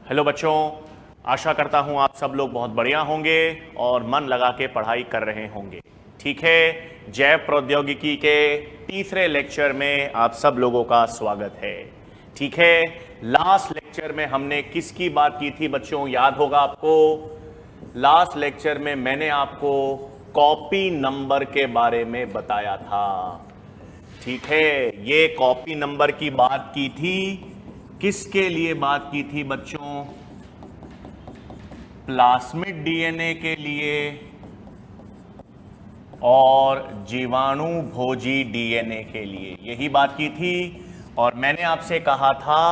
Hello बच्चों, आशा करता हूँ आप सब लोग बहुत बढ़िया होंगे और मन लगा के पढ़ाई कर रहे होंगे। ठीक है, जैव प्रौद्योगिकी के तीसरे लेक्चर में आप सब लोगों का स्वागत है। ठीक है, लास्ट लेक्चर में हमने किसकी बात की थी बच्चों, याद होगा आपको। लास्ट लेक्चर में मैंने आपको कॉपी नंबर के बारे में बताया था। ठीक है, ये कॉपी नंबर की बात की थी। किसके लिए बात की थी बच्चों? प्लास्मिड डीएनए के लिए और जीवाणु भोजी डीएनए के लिए, यही बात की थी। और मैंने आपसे कहा था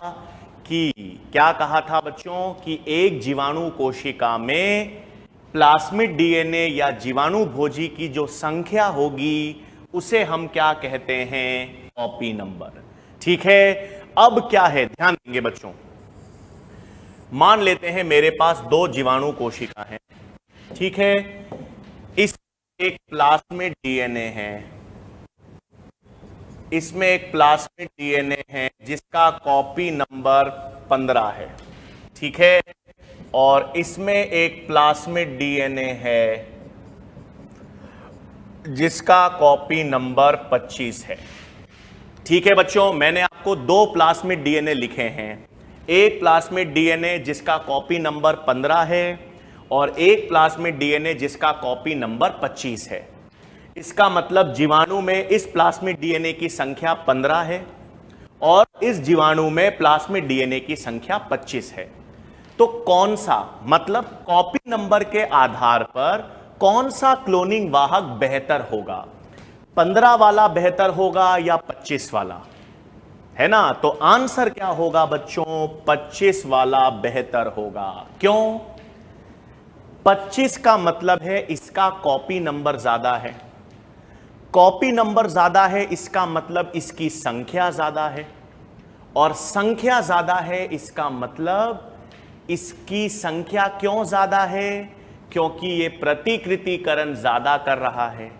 कि क्या कहा था बच्चों कि एक जीवाणु कोशिका में प्लास्मिड डीएनए या जीवाणु भोजी की जो संख्या होगी उसे हम क्या कहते हैं? Copy number. ठीक है, अब क्या है, ध्यान देंगे बच्चों। मान लेते हैं मेरे पास दो जीवाणु कोशिका हैं। ठीक है, इस एक प्लास्मिड डीएनए है, इसमें एक प्लास्मिड डीएनए है जिसका कॉपी नंबर 15 है। ठीक है, और इसमें एक प्लास्मिड डीएनए है जिसका कॉपी नंबर 25 है। ठीक है बच्चों, मैंने आपको दो प्लास्मिड डीएनए लिखे हैं। एक प्लास्मिड डीएनए जिसका कॉपी नंबर 15 है और एक प्लास्मिड डीएनए जिसका कॉपी नंबर 25 है। इसका मतलब जीवाणु में इस प्लास्मिड डीएनए की संख्या 15 है और इस जीवाणु में प्लास्मिड डीएनए की संख्या 25 है। तो कौन सा, मतलब कॉपी नंबर के आधार पर कौन सा क्लोनिंग वाहक बेहतर होगा? 15 वाला बेहतर होगा या 25 वाला? है ना? तो आंसर क्या होगा बच्चों? 25 वाला बेहतर होगा। क्यों? 25 का मतलब है इसका कॉपी नंबर ज्यादा है। कॉपी नंबर ज्यादा है इसका मतलब इसकी संख्या ज्यादा है, और संख्या ज्यादा है इसका मतलब इसकी संख्या क्यों ज्यादा है? क्योंकि ये प्रतिकृतिकरण ज्यादा कर रहा है।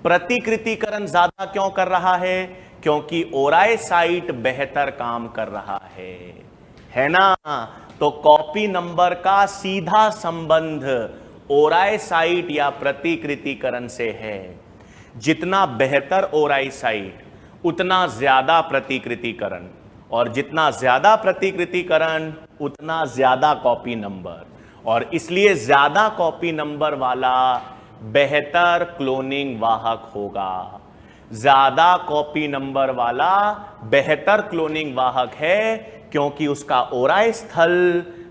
प्रतिकृतिकरण ज्यादा क्यों कर रहा है? क्योंकि ओराइसाइट बेहतर काम कर रहा है ना? तो कॉपी नंबर का सीधा संबंध ओराइसाइट या प्रतिकृतिकरण से है। जितना बेहतर ओराइसाइट उतना ज्यादा प्रतिकृतिकरण, और जितना ज्यादा प्रतिकृतिकरण उतना ज्यादा कॉपी नंबर, और इसलिए ज्यादा कॉपी नंबर वाला बेहतर क्लोनिंग वाहक होगा। ज्यादा कॉपी नंबर वाला बेहतर क्लोनिंग वाहक है क्योंकि उसका ओराई स्थल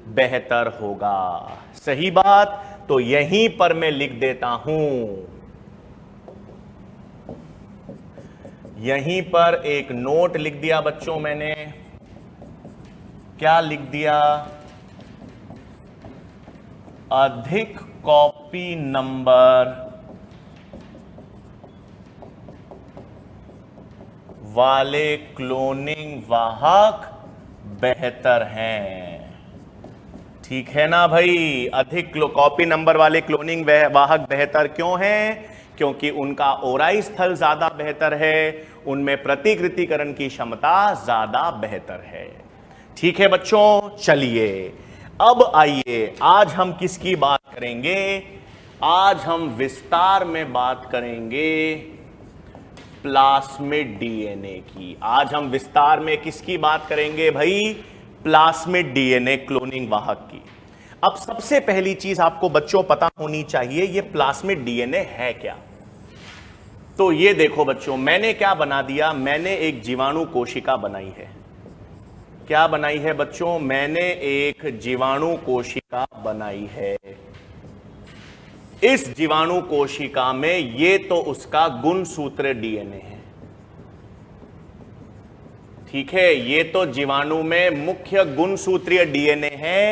बेहतर होगा। सही बात? तो यहीं पर मैं लिख देता हूं, यहीं पर एक नोट लिख दिया बच्चों मैंने। क्या लिख दिया? अधिक कॉपी नंबर वाले क्लोनिंग वाहक बेहतर हैं। ठीक है ना भाई? अधिक कॉपी नंबर वाले क्लोनिंग वाहक बेहतर क्यों हैं? क्योंकि उनका ओराई स्थल ज्यादा बेहतर है, उनमें प्रतिकृतिकरण की क्षमता ज्यादा बेहतर है। ठीक है बच्चों, चलिए अब आइए, आज हम किसकी बात करेंगे? आज हम विस्तार में बात करेंगे प्लास्मिड डीएनए की। आज हम विस्तार में किसकी बात करेंगे भाई? प्लास्मिड डीएनए क्लोनिंग वाहक की। अब सबसे पहली चीज आपको बच्चों पता होनी चाहिए, ये प्लास्मिड डीएनए है क्या। तो ये देखो बच्चों, मैंने क्या बना दिया? मैंने एक जीवाणु कोशिका बनाई है। क्या बनाई है बच्चों? मैंने एक जीवाणु कोशिका बनाई है। इस जीवाणु कोशिका में ये तो उसका गुणसूत्र डीएनए है। ठीक है, ये तो जीवाणु में मुख्य गुणसूत्रीय डीएनए है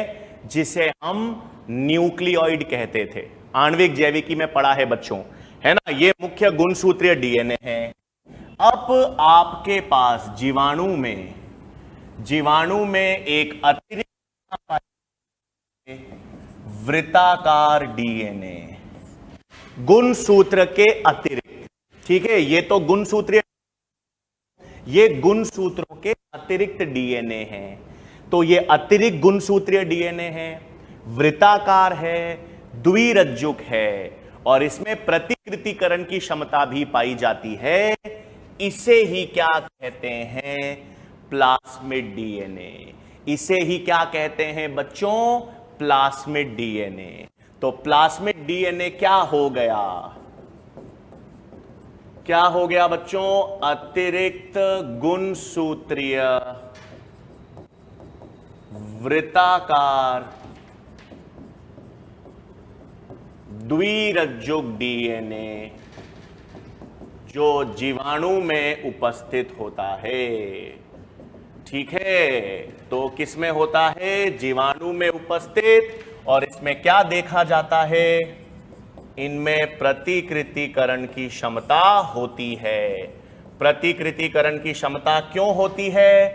जिसे हम न्यूक्लियोइड कहते थे। आणविक जैविकी में पढ़ा है बच्चों, है ना? ये मुख्य गुणसूत्रीय डीएनए है। अब आपके पास जीवाणु में एक अतिरिक्त वृत्ताकार डीएनए, गुणसूत्र के अतिरिक्त। ठीक है, ये तो गुणसूत्रीय, ये गुणसूत्रों के अतिरिक्त डीएनए हैं। तो ये अतिरिक्त गुणसूत्रीय डीएनए है, वृत्ताकार है, द्विरज्जुक है और इसमें प्रतिकृतिकरण की क्षमता भी पाई जाती है। इसे ही क्या कहते हैं? Plasmid DNA. इसे ही क्या कहते हैं बच्चों? Plasmid DNA. तो प्लास्मिड डीएनए क्या हो गया? क्या हो गया बच्चों? अतिरिक्त गुणसूत्रीय वृत्ताकार द्विरज्जुक डीएनए जो जीवाणु में उपस्थित होता है। ठीक है, तो किसमें होता है? जीवाणु में उपस्थित। और इसमें क्या देखा जाता है? इनमें प्रतिकृतिकरण की क्षमता होती है। प्रतिकृतिकरण की क्षमता क्यों होती है?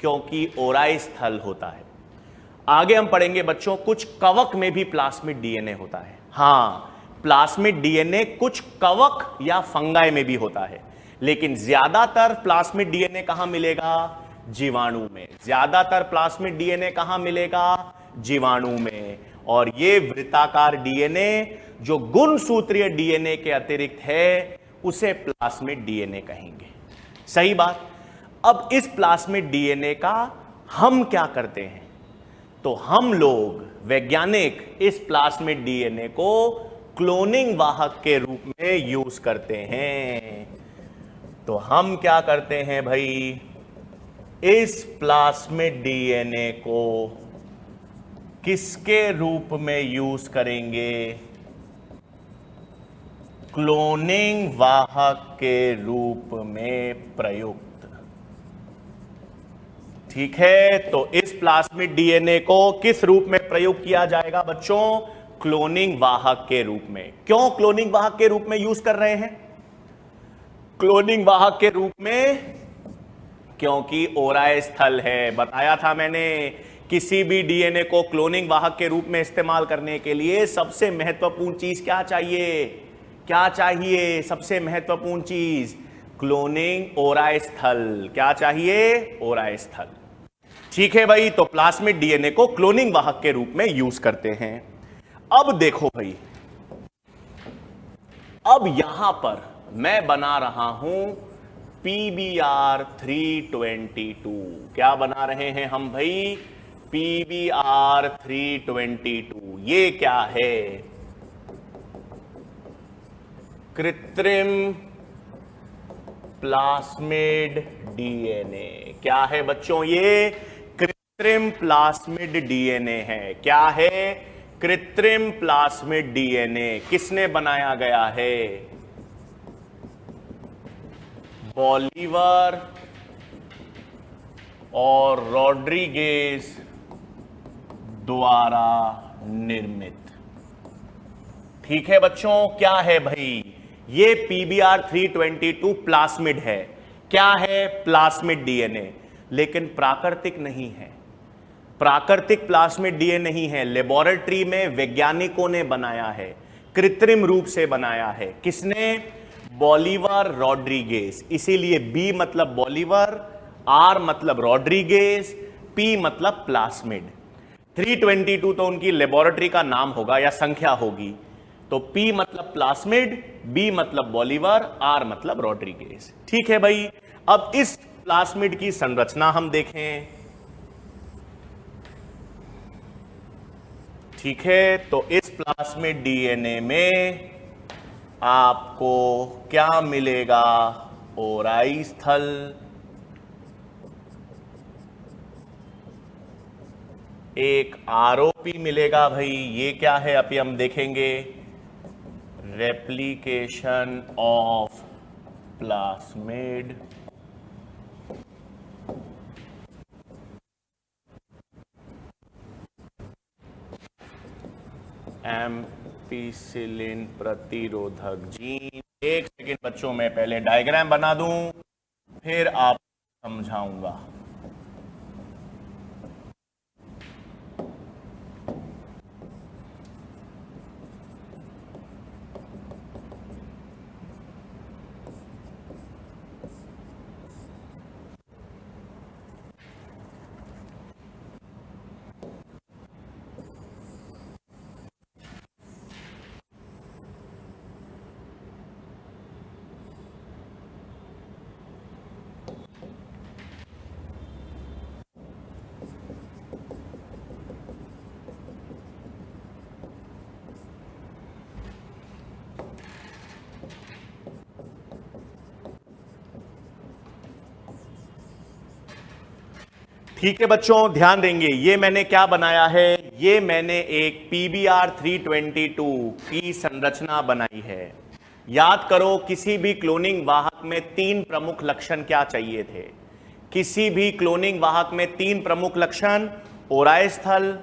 क्योंकि ओराई स्थल होता है। आगे हम पढ़ेंगे बच्चों, कुछ कवक में भी प्लास्मिड डीएनए होता है। हां, प्लास्मिड डीएनए कुछ कवक या फंगाई में भी होता है, लेकिन ज्यादातर प्लास्मिड डीएनए कहां मिलेगा? जीवाणु में। ज्यादातर प्लास्मिड डीएनए कहां मिलेगा? जीवाणु में। और ये वृत्ताकार डीएनए जो गुणसूत्रीय डीएनए के अतिरिक्त है, उसे प्लास्मिड डीएनए कहेंगे। सही बात। अब इस प्लास्मिड डीएनए का हम क्या करते हैं? तो हम लोग वैज्ञानिक इस प्लास्मिड डीएनए को क्लोनिंग वाहक के रूप में यूज करते हैं। तो हम क्या करते हैं भाई? इस प्लास्मिड डीएनए को किसके रूप में यूज करेंगे? क्लोनिंग वाहक के रूप में प्रयुक्त। ठीक है, तो इस प्लास्मिड डीएनए को किस रूप में प्रयोग किया जाएगा बच्चों? क्लोनिंग वाहक के रूप में। क्यों क्लोनिंग वाहक के रूप में यूज कर रहे हैं? क्लोनिंग वाहक के रूप में क्योंकि ओराई स्थल है। बताया था मैंने, किसी भी डीएनए को क्लोनिंग वाहक के रूप में इस्तेमाल करने के लिए सबसे महत्वपूर्ण चीज क्या चाहिए? क्या चाहिए? सबसे महत्वपूर्ण चीज क्लोनिंग ओराई स्थल। क्या चाहिए? ओराई स्थल। ठीक है भाई, तो प्लास्मिड डीएनए को क्लोनिंग वाहक के रूप में यूज करते हैं। अब देखो भाई, अब यहां पर मैं बना रहा हूं PBr 322। क्या बना रहे हैं हम भाई? PBr 322। ये क्या है? कृत्रिम प्लास्मिड डीएनए। क्या है बच्चों? ये कृत्रिम प्लास्मिड डीएनए है। क्या है? कृत्रिम प्लास्मिड डीएनए। किसने बनाया गया है? बॉलिवर और रॉड्रिगेज द्वारा निर्मित। ठीक है बच्चों, क्या है भाई? ये PBr 322 प्लास्मिड है। क्या है? प्लास्मिड डीएनए, लेकिन प्राकृतिक नहीं है। प्राकृतिक प्लास्मिड डीएनए नहीं है। लेबोरेटरी में वैज्ञानिकों ने बनाया है, कृत्रिम रूप से बनाया है। किसने? बॉलिवर रॉड्रिगेज। इसीलिए B मतलब बॉलिवर, R मतलब रॉड्रिगेज, P मतलब प्लास्मिड। 322 तो उनकी लेबोरेटरी का नाम होगा या संख्या होगी। तो P मतलब प्लास्मिड, B मतलब बॉलिवर, R मतलब रॉड्रिगेज। ठीक है भाई, अब इस प्लास्मिड की संरचना हम देखें। ठीक है, तो इस प्लास्मिड डीएनए में आपको क्या मिलेगा? ओराई स्थल, एक आरओपी मिलेगा भाई। ये क्या है? अभी हम देखेंगे। रेप्लिकेशन ऑफ प्लास्मिड, एम्पिसिलिन प्रतिरोधक जीन। एक सेकेंड बच्चों, मैं पहले डायग्राम बना दूं, फिर आप समझाऊंगा। ठीक है बच्चों, ध्यान देंगे। ये मैंने क्या बनाया है, ये मैंने एक PBr 322 की संरचना बनाई है। याद करो, किसी भी क्लोनिंग वाहक में 3 प्रमुख लक्षण क्या चाहिए थे? किसी भी क्लोनिंग वाहक में 3 प्रमुख लक्षण, ओराए स्थल,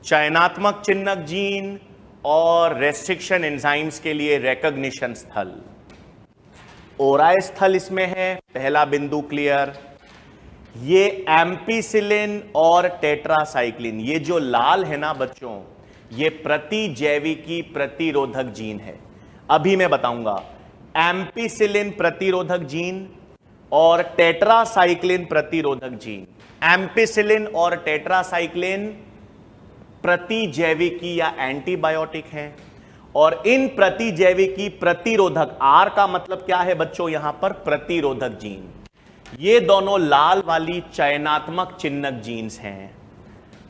चयनात्मक चिन्हक जीन और रेस्ट्रिक्शन एंजाइम्स के लिए रिकॉग्निशन स्थल। ओराए स्थल इसमें है, पहला बिंदु क्लियर। ये एम्पिसिलिन और टेट्रासाइक्लिन, ये जो लाल है ना बच्चों, ये प्रतिजैविकी प्रतिरोधक जीन है। अभी मैं बताऊंगा। एम्पिसिलिन प्रतिरोधक जीन और टेट्रासाइक्लिन प्रतिरोधक जीन। एम्पिसिलिन और टेट्रासाइक्लिन प्रतिजैविकी या एंटीबायोटिक हैं, और इन प्रतिजैविकी प्रतिरोधक, आर का मतलब क्या है बच्चों यहां पर? प्रतिरोधक जीन। ये दोनों लाल वाली चयनात्मक चिन्हक जीन्स हैं,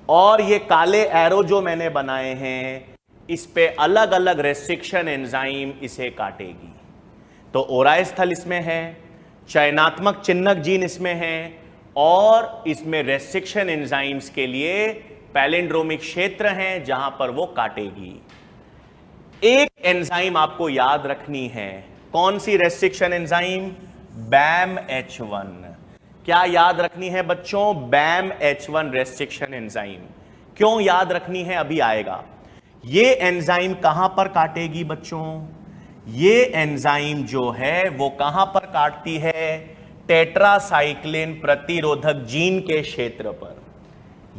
और ये काले एरो जो मैंने बनाए हैं, इस पे अलग अलग रेस्ट्रिक्शन एंजाइम इसे काटेगी। तो ओराए स्थल इसमें है, चयनात्मक चिन्हक जीन इसमें है, और इसमें रेस्ट्रिक्शन एंजाइम्स के लिए पैलिंड्रोमिक क्षेत्र हैं जहां पर वो काटेगी। एक एंजाइम आपको याद रखनी है, कौन सी रेस्ट्रिक्शन एंजाइम? BAMH1। क्या याद रखनी है बच्चों? BAMH1 restriction enzyme. क्यों याद रखनी है, अभी आएगा। ये एंजाइम कहां पर काटेगी बच्चों? ये एंजाइम जो है वो कहां पर काटती है? टेट्रासाइक्लिन प्रतिरोधक जीन के क्षेत्र पर।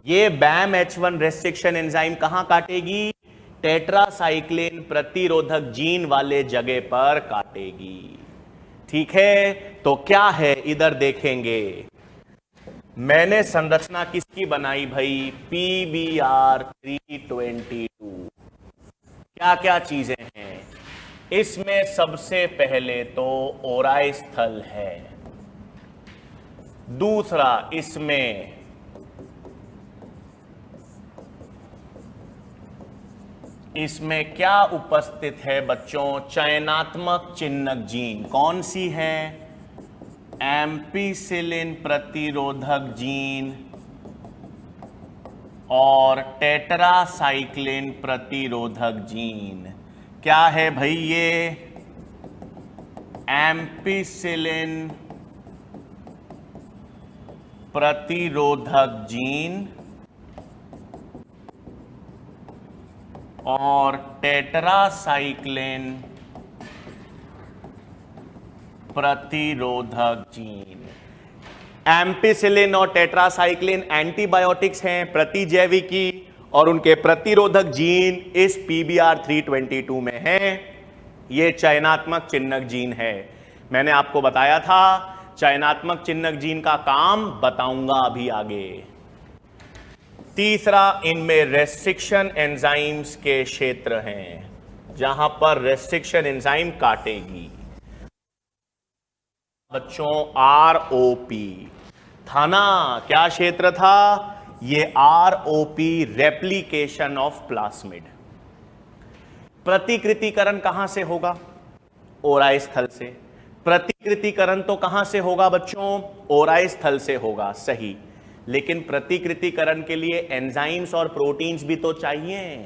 ये BAMH1 रेस्ट्रिक्शन एंजाइम कहां काटेगी? टेट्रासाइक्लिन प्रतिरोधक जीन वाले जगह पर काटेगी। ठीक है, तो क्या है इधर देखेंगे। मैंने संरचना किसकी बनाई भाई? PBr 322। क्या क्या चीजें हैं इसमें? सबसे पहले तो ओराए स्थल है। दूसरा, इसमें क्या उपस्थित है बच्चों? चयनात्मक चिन्हक जीन। कौन सी है? एम्पिसिलिन प्रतिरोधक जीन और टेट्रासाइक्लिन प्रतिरोधक जीन। क्या है भाई ये? एम्पिसिलिन प्रतिरोधक जीन और टेट्रासाइक्लिन प्रतिरोधक जीन। एम्पिसिलिन और टेट्रासाइक्लिन एंटीबायोटिक्स हैं, प्रतिजैविकी, और उनके प्रतिरोधक जीन इस PBr 322 में हैं। ये चयनात्मक चिन्हक जीन है। मैंने आपको बताया था चयनात्मक चिन्हक जीन का काम बताऊंगा अभी आगे। तीसरा, इनमें रेस्ट्रिक्शन एंजाइम्स के क्षेत्र हैं जहां पर रेस्ट्रिक्शन एंजाइम काटेगी। बच्चों ROP था ना, क्या क्षेत्र था ये? ROP replication of plasmid. प्रतिकृतिकरण कहां से होगा? ओराए स्थल से। प्रतिकृतिकरण तो कहां से होगा बच्चों? ओराए स्थल से होगा, सही। लेकिन प्रतिकृतिकरण के लिए एंजाइम्स और प्रोटीन्स भी तो चाहिए।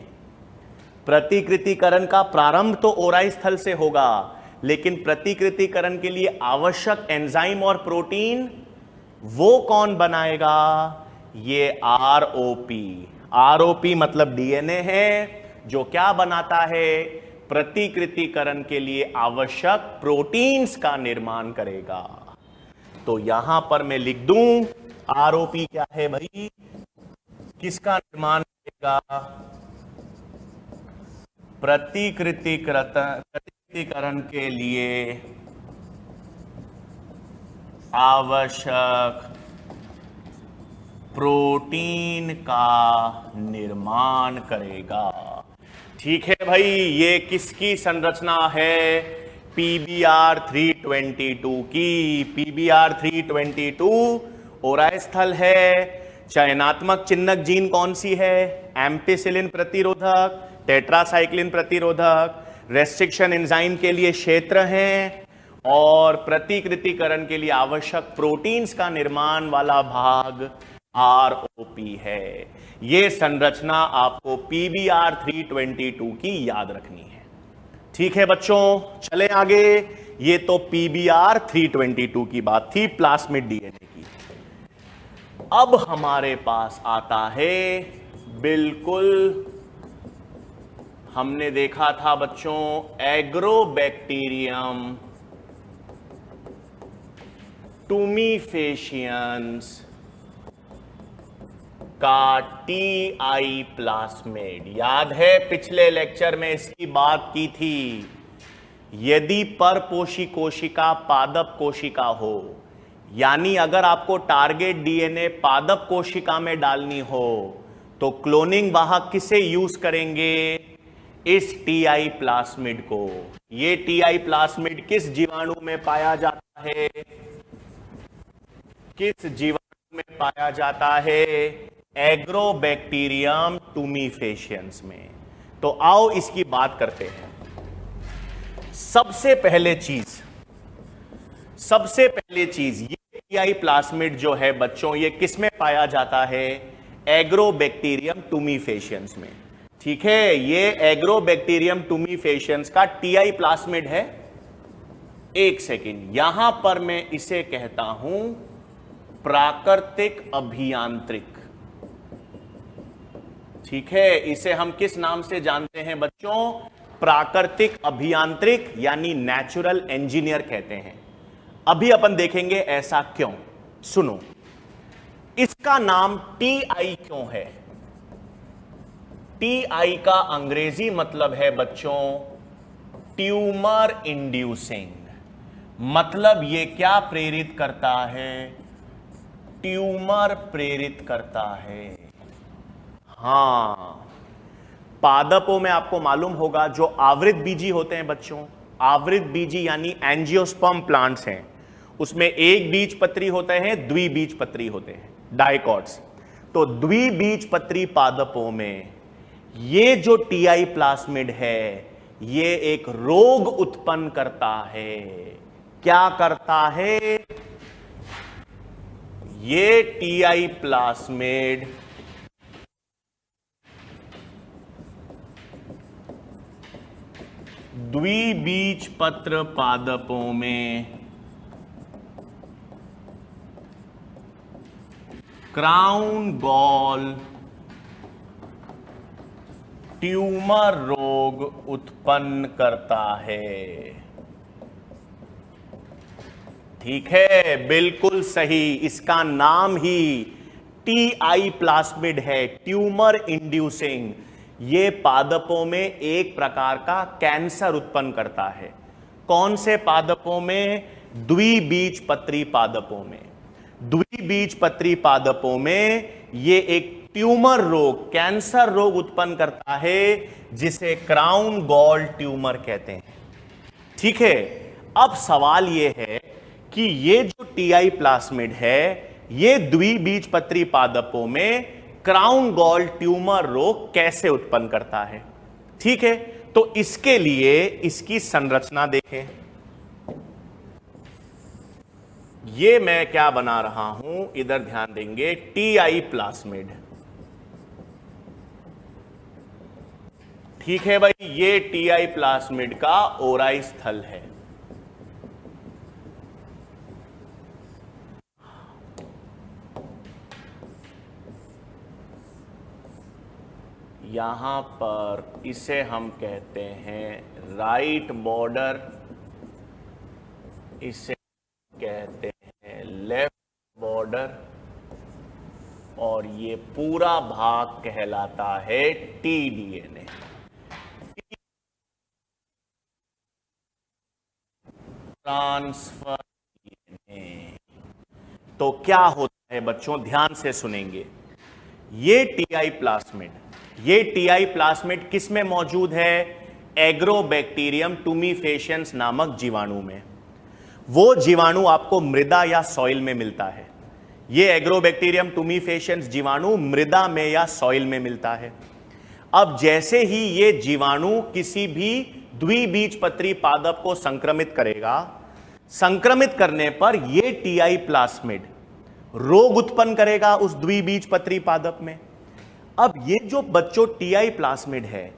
प्रतिकृतिकरण का प्रारंभ तो ओराए स्थल से होगा, लेकिन प्रतिकृतिकरण के लिए आवश्यक एंजाइम और प्रोटीन वो कौन बनाएगा? ये ROP। ROP मतलब DNA है, जो क्या बनाता है? प्रतिकृतिकरण के लिए आवश्यक प्रोटीन्स का निर्माण करेगा। तो यहां पर मैं लिख दूं ROP क्या है भाई? किसका निर्माण करेगा? प्रतिकृतिकरण के लिए आवश्यक प्रोटीन का निर्माण करेगा। ठीक है भाई, ये किसकी संरचना है? PBr 322 की। PBr 322 ओराए स्थल है। चयनात्मक चिन्हक जीन कौन सी है? एम्पिसिलिन प्रतिरोधक, टेट्रासाइक्लिन प्रतिरोधक, रेस्ट्रिक्शन एंजाइम के लिए क्षेत्र हैं, और प्रतिकृतिकरण के लिए आवश्यक प्रोटीन्स का निर्माण वाला भाग ROP है। यह संरचना आपको PBr 322 की याद रखनी है। ठीक है बच्चों, चले आगे। ये तो PBr 322 की बात थी, प्लास्मिड डीएनए की। अब हमारे पास आता है, बिल्कुल हमने देखा था बच्चों, एग्रोबैक्टीरियम टूमीफेशियंस का TI प्लास्मिड। याद है पिछले लेक्चर में इसकी बात की थी। यदि परपोषी कोशिका पादप कोशिका हो, यानी अगर आपको टारगेट डीएनए पादप कोशिका में डालनी हो, तो क्लोनिंग वाहक किसे यूज करेंगे? इस TI प्लास्मिड को। ये TI प्लास्मिड किस जीवाणु में पाया जाता है? किस जीवाणु में पाया जाता है? एग्रोबैक्टीरियम टूमीफेशियंस में। तो आओ इसकी बात करते हैं। सबसे पहले चीज ये TI प्लास्मिड जो है बच्चों, ये किस में पाया जाता है? एग्रोबैक्टीरियम टूमीफेशियंस में। ठीक है, ये एग्रोबैक्टीरियम टूमीफेशियंस का TI प्लास्मिड है। एक सेकंड, यहां पर मैं इसे कहता हूं प्राकृतिक अभियांत्रिक। ठीक है, इसे हम किस नाम से जानते हैं बच्चों? प्राकृतिक अभियांत्रिक, यानी नेचुरल इंजीनियर कहते हैं। अभी अपन देखेंगे ऐसा क्यों। सुनो, इसका नाम TI क्यों है? TI का अंग्रेजी मतलब है बच्चों ट्यूमर इंड्यूसिंग। मतलब ये क्या प्रेरित करता है? ट्यूमर प्रेरित करता है। हां, पादपों में आपको मालूम होगा जो आवृत बीजी होते हैं बच्चों, आवृत बीजी यानी एंजियोस्पर्म प्लांट्स हैं, उसमें एक बीजपत्री होते हैं, द्विबीजपत्री होते हैं, डायकॉट्स। तो द्विबीजपत्री पादपों में ये जो TI प्लास्मिड है, ये एक रोग उत्पन्न करता है। क्या करता है? ये TI प्लास्मिड द्विबीजपत्र पादपों में क्राउन गॉल ट्यूमर रोग उत्पन्न करता है। ठीक है, बिल्कुल सही। इसका नाम ही TI प्लास्मिड है, ट्यूमर इंड्यूसिंग। ये पादपों में एक प्रकार का कैंसर उत्पन्न करता है। कौन से पादपों में? द्विबीजपत्री पादपों में। द्विबीजपत्री पादपों में ये एक ट्यूमर रोग, कैंसर रोग उत्पन्न करता है, जिसे क्राउन गॉल ट्यूमर कहते हैं। ठीक है, अब सवाल यह है कि ये जो TI प्लास्मिड है, ये द्विबीजपत्री पादपों में क्राउन गॉल ट्यूमर रोग कैसे उत्पन्न करता है? ठीक है, तो इसके लिए इसकी संरचना देखें। ये मैं क्या बना रहा हूं, इधर ध्यान देंगे। TI plasmid. ठीक है भाई, ये TI प्लास्मिड का ओराई स्थल है। यहां पर इसे हम कहते हैं राइट बॉर्डर, इसे कहते हैं लेफ्ट बॉर्डर, और ये पूरा भाग कहलाता है tDNA। Transfer DNA. तो क्या होता है बच्चों, ध्यान से सुनेंगे। ये TI प्लास्मिड किस में मौजूद है? एग्रोबैक्टीरियम टूमीफेशियंस नामक जीवाणु में। वो जीवाणु आपको मृदा या सॉइल में मिलता है। ये एग्रोबैक्टीरियम टूमीफेशियंस जीवाणु मृदा में या सॉइल में मिलता है। अब जैसे ही ये जीवाणु किसी भी द्विबीजपत्री पादप को संक्रमित करेगा, संक्रमित करने पर यह TI प्लास्मिड रोग उत्पन्न करेगा उस द्विबीजपत्री पादप में। अब ये जो बच्चों टीआई प्लास्मिड है,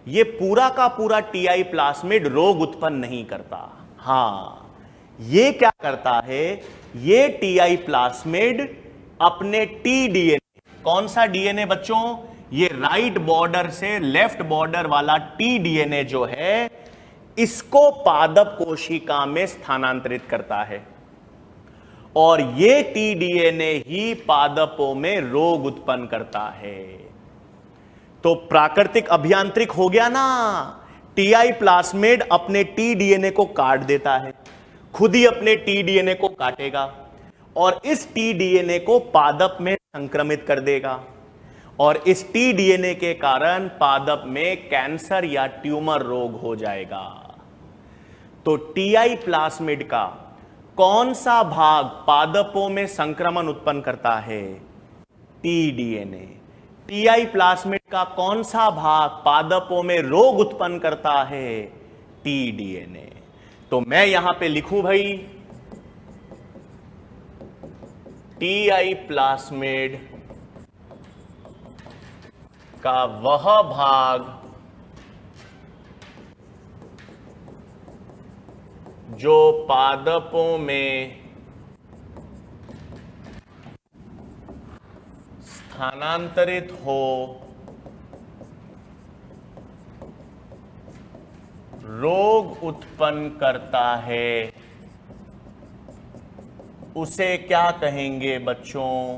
ये पूरा का पूरा टीआई प्लास्मिड रोग उत्पन्न नहीं करता। हां, ये क्या करता है, ये टीआई प्लास्मिड अपने टी डीएनए, कौन सा डीएनए बच्चों, ये राइट बॉर्डर से लेफ्ट बॉर्डर वाला टी डीएनए जो है, इसको पादप कोशिका में स्थानांतरित करता है और ये टी डीएनए ही पादपों में रोग उत्पन्न करता है। तो प्राकृतिक अभियांत्रिक हो गया ना, टीआई प्लास्मिड अपने टी डीएनए को काट देता है, खुद ही अपने टी डीएनए को काटेगा और इस टी डीएनए को पादप में संक्रमित कर देगा और इस टी डीएनए के कारण पादप में कैंसर या ट्यूमर रोग हो जाएगा। तो टीआई प्लास्मिड का कौन सा भाग पादपों में संक्रमण उत्पन्न करता है, टी डीएनए। टीआई प्लास्मिड का कौन सा भाग पादपों में रोग उत्पन्न करता है, टी डीएनए। तो मैं यहां पे लिखूं भाई, टीआई प्लास्मिड का वह भाग जो पादपों में स्थानांतरित हो रोग उत्पन्न करता है, उसे क्या कहेंगे बच्चों,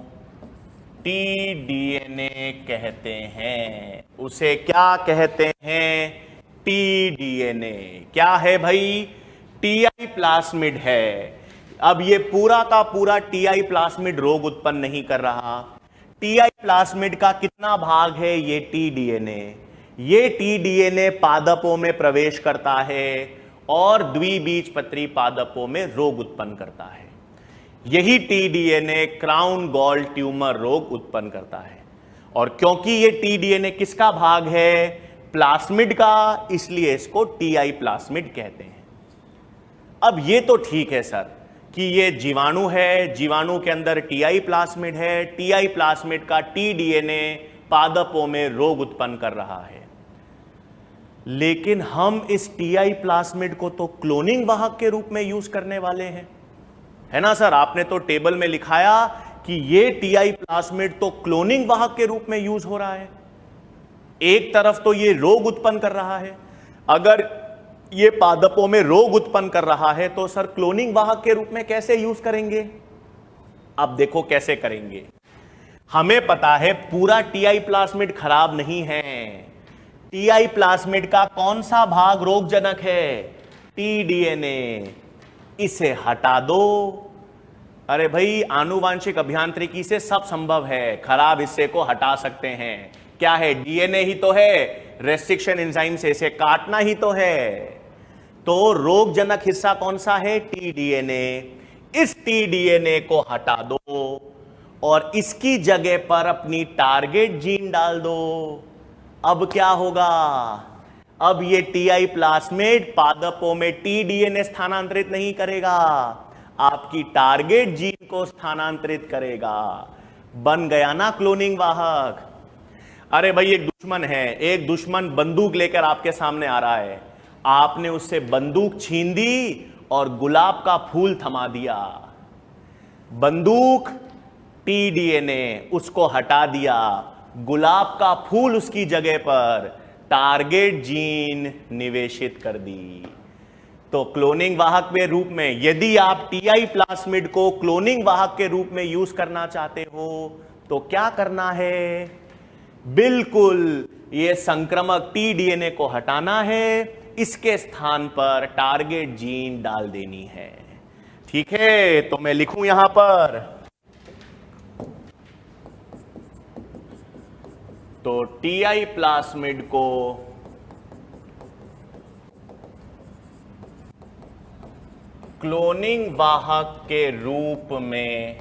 टी डीएनए कहते हैं। उसे क्या कहते हैं, टी डीएनए। क्या है भाई, टीआई प्लास्मिड है। अब ये पूरा का पूरा टीआई प्लास्मिड रोग उत्पन्न नहीं कर रहा। टीआई प्लास्मिड का कितना भाग है, ये टी डीएनए। ये टी डीएनए पादपों में प्रवेश करता है और द्विबीजपत्री पादपों में रोग उत्पन्न करता है। यही T DNA crown gall tumour रोग उत्पन्न करता है। और क्योंकि ये टी डीएनए किसका भाग है, प्लास्मिड का, इसलिए इसको टीआई प्लास्मिड कहते हैं। अब ये तो ठीक है सर कि ये जीवाणु है, जीवाणु के अंदर टीआई प्लास्मिड है, टीआई प्लास्मिड का टी डीएनए पादपों में रोग उत्पन्न कर रहा है। लेकिन हम इस टीआई प्लास्मिड को तो क्लोनिंग वाहक के रूप में यूज करने वाले हैं, है ना सर। आपने तो टेबल में लिखाया कि ये टीआई प्लास्मिड तो क्लोनिंग वाहक के रूप में यूज हो रहा है। एक तरफ तो ये रोग उत्पन्न कर रहा है, अगर ये पादपों में रोग उत्पन्न कर रहा है तो सर क्लोनिंग वाहक के रूप में कैसे यूज करेंगे। अब देखो कैसे करेंगे। हमें पता है पूरा टीआई प्लास्मिड खराब नहीं है। टीआई प्लास्मिड का कौन सा भाग रोगजनक है, टी डीएनए। इसे हटा दो। अरे भाई, आनुवांशिक अभियांत्रिकी से सब संभव है, खराब हिस्से को हटा सकते हैं। क्या है, डीएनए ही तो है, रेस्ट्रिक्शन एंजाइम से इसे काटना ही तो है। तो रोगजनक हिस्सा कौन सा है, टी डीएनए। इस टी डीएनए को हटा दो और इसकी जगह पर अपनी टारगेट जीन डाल दो। अब क्या होगा, अब ये टीआई प्लास्मिड पादपों में टी डीएनए स्थानांतरित नहीं करेगा, आपकी टारगेट जीन को स्थानांतरित करेगा। बन गया ना क्लोनिंग वाहक। अरे भाई, एक दुश्मन है, एक दुश्मन बंदूक लेकर आपके सामने आ रहा है, आपने उससे बंदूक छीन दी और गुलाब का फूल थमा दिया। बंदूक टी डीएनए, उसको हटा दिया, गुलाब का फूल उसकी जगह पर टारगेट जीन निवेशित कर दी। तो क्लोनिंग वाहक के रूप में यदि आप टीआई प्लास्मिड को क्लोनिंग वाहक के रूप में यूज करना चाहते हो तो क्या करना है, बिल्कुल ये संक्रमक टी डीएनए को हटाना है, इसके स्थान पर टारगेट जीन डाल देनी है। ठीक है, तो मैं लिखूं यहां पर, तो टीआई प्लास्मिड को क्लोनिंग वाहक के रूप में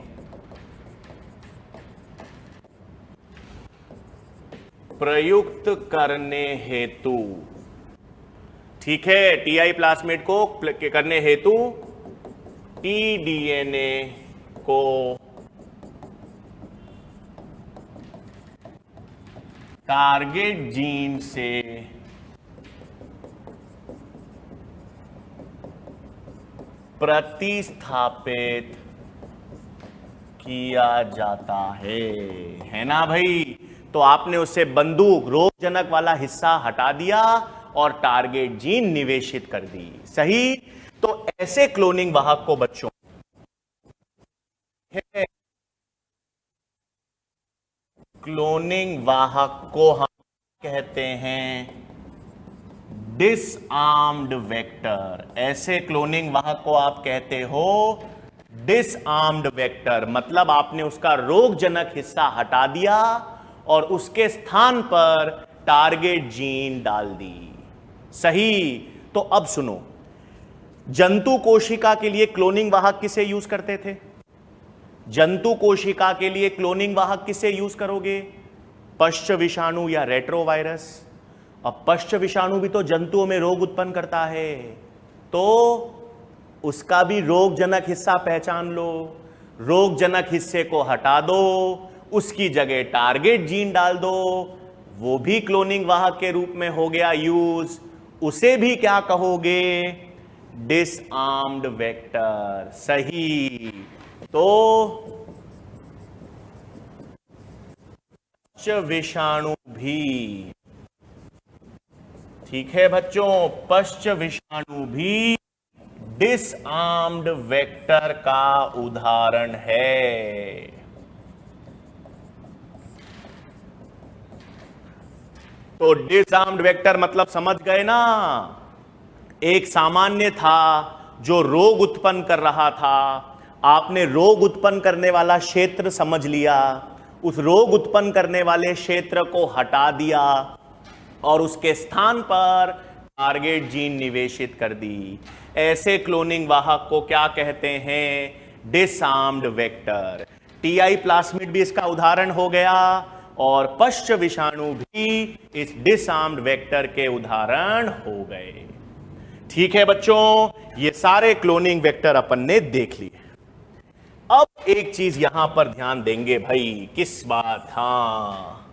प्रयुक्त करने हेतु, ठीक है, टीआई प्लास्मिड को करने हेतु टी डीएनए को टारगेट जीन से प्रतिस्थापित किया जाता है ना भाई। तो आपने उससे बंदूक रोगजनक वाला हिस्सा हटा दिया और टारगेट जीन निवेशित कर दी, सही। तो ऐसे क्लोनिंग वाहक को बच्चों क्लोनिंग वाहक को हम कहते हैं डिसआर्म्ड वेक्टर। ऐसे क्लोनिंग वाहक को आप कहते हो डिसआर्म्ड वेक्टर, मतलब आपने उसका रोगजनक हिस्सा हटा दिया और उसके स्थान पर टारगेट जीन डाल दी, सही। तो अब सुनो, जंतु कोशिका के लिए क्लोनिंग वाहक किसे यूज करते थे? जंतु कोशिका के लिए क्लोनिंग वाहक किसे यूज करोगे? पश्च विषाणु या रेट्रोवायरस। अब पश्च विषाणु भी तो जंतुओं में रोग उत्पन्न करता है, तो उसका भी रोगजनक हिस्सा पहचान लो, रोगजनक हिस्से को हटा दो, उसकी जगह टारगेट जीन डाल दो, वो भी क्लोनिंग वाहक के रूप में हो गया यूज। उसे भी क्या कहोगे? डिसआर्म्ड वेक्टर, सही। तो पश्च विषाणु भी, ठीक है बच्चों, पश्च विषाणु भी डिसआर्म्ड वेक्टर का उदाहरण है। तो डिसआर्म्ड वेक्टर मतलब समझ गए ना, एक सामान्य था जो रोग उत्पन्न कर रहा था, आपने रोग उत्पन्न करने वाला क्षेत्र समझ लिया, उस रोग उत्पन्न करने वाले क्षेत्र को हटा दिया और उसके स्थान पर टारगेट जीन निवेशित कर दी। ऐसे क्लोनिंग वाहक को क्या कहते हैं? Disarmed vector. टीआई प्लास्मिड भी इसका उदाहरण हो गया और पश्च विषाणु भी इस डिसआर्म्ड वेक्टर के उदाहरण हो गए। ठीक है बच्चों, ये सारे क्लोनिंग वेक्टर अपन ने देख लिए। अब एक चीज यहां पर ध्यान देंगे भाई, किस बात? हां,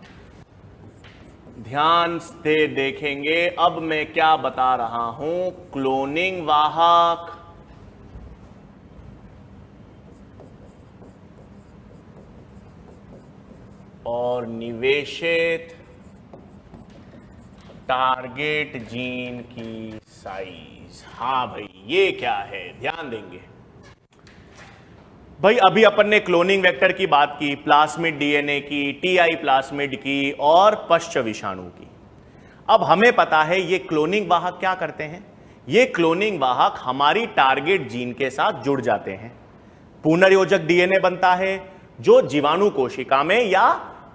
ध्यान से देखेंगे अब मैं क्या बता रहा हूं। क्लोनिंग वाहक और निवेशित टारगेट जीन की साइज। हां भाई, ये क्या है, ध्यान देंगे भाई। अभी अपन ने क्लोनिंग वेक्टर की बात की, प्लास्मिड डीएनए की, टीआई प्लास्मिड की और पश्च विषाणु की। अब हमें पता है ये क्लोनिंग वाहक क्या करते हैं। ये क्लोनिंग वाहक हमारी टारगेट जीन के साथ जुड़ जाते हैं, पुनर्योजक डीएनए बनता है जो जीवाणु कोशिका में या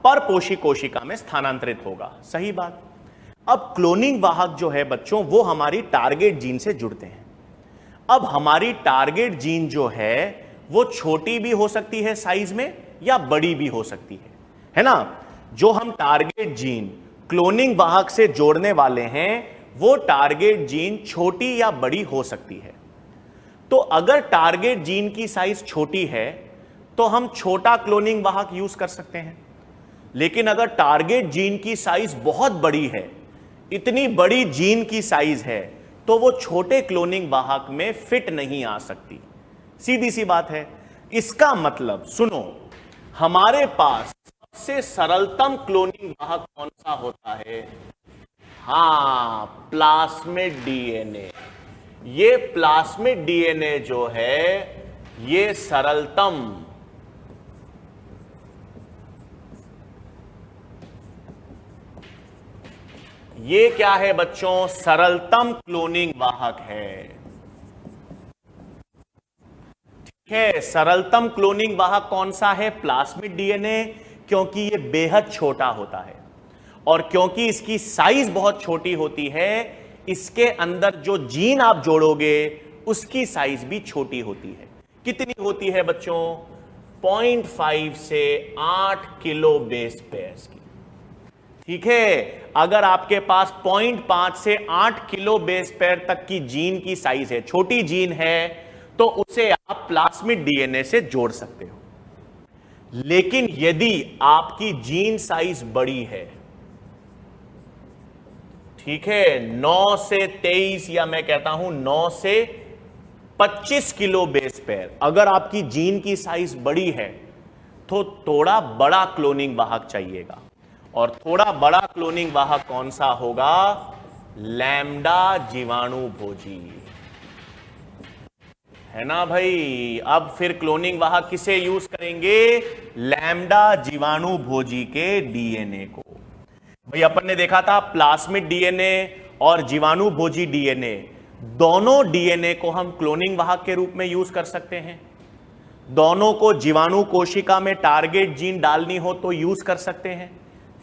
परपोषी कोशिका में स्थानांतरित होगा, सही बात। अब क्लोनिंग वाहक जो है बच्चों, वो हमारी टारगेट जीन से जुड़ते हैं। अब हमारी टारगेट जीन जो है वो छोटी भी हो सकती है साइज में या बड़ी भी हो सकती है ना। जो हम टारगेट जीन क्लोनिंग वाहक से जोड़ने वाले हैं वो टारगेट जीन छोटी या बड़ी हो सकती है। तो अगर टारगेट जीन की साइज छोटी है तो हम छोटा क्लोनिंग वाहक यूज कर सकते हैं, लेकिन अगर टारगेट जीन की साइज बहुत बड़ी है, इतनी बड़ी जीन की साइज है, तो वो छोटे क्लोनिंग वाहक में फिट नहीं आ सकती, सीधी सी बात है। इसका मतलब सुनो, हमारे पास सबसे सरलतम क्लोनिंग वाहक कौन सा होता है? हां, प्लास्मिड डीएनए। ये प्लास्मिड डीएनए जो है ये सरलतम, ये क्या है बच्चों? सरलतम क्लोनिंग वाहक है। है, सरलतम क्लोनिंग वाहक कौन सा है? प्लास्मिड डीएनए, क्योंकि ये बेहद छोटा होता है और क्योंकि इसकी साइज बहुत छोटी होती है, इसके अंदर जो जीन आप जोड़ोगे उसकी साइज भी छोटी होती है। कितनी होती है बच्चों? 0.5 से 8 किलो बेस पेयर्स की। ठीक है, अगर आपके पास 0.5 से 8 किलो बेस पेयर तक की जीन की साइज है, छोटी जीन है, तो उसे आप प्लास्मिड डीएनए से जोड़ सकते हो। लेकिन यदि आपकी जीन साइज बड़ी है, ठीक है, 9 से 23 या मैं कहता हूं 9 से 25 किलो बेस पेयर। अगर आपकी जीन की साइज बड़ी है तो थोड़ा बड़ा क्लोनिंग वाहक चाहिएगा, और थोड़ा बड़ा क्लोनिंग वाहक कौन सा होगा? लैम्डा जीवाणु भोजी, है ना भाई। अब फिर क्लोनिंग वाहक किसे यूज करेंगे? लैम्डा जीवाणु भोजी के डीएनए को। भाई अपन ने देखा था प्लास्मिड डीएनए और जीवाणु भोजी डीएनए, दोनों डीएनए को हम क्लोनिंग वाहक के रूप में यूज कर सकते हैं। दोनों को जीवाणु कोशिका में टारगेट जीन डालनी हो तो यूज कर सकते हैं।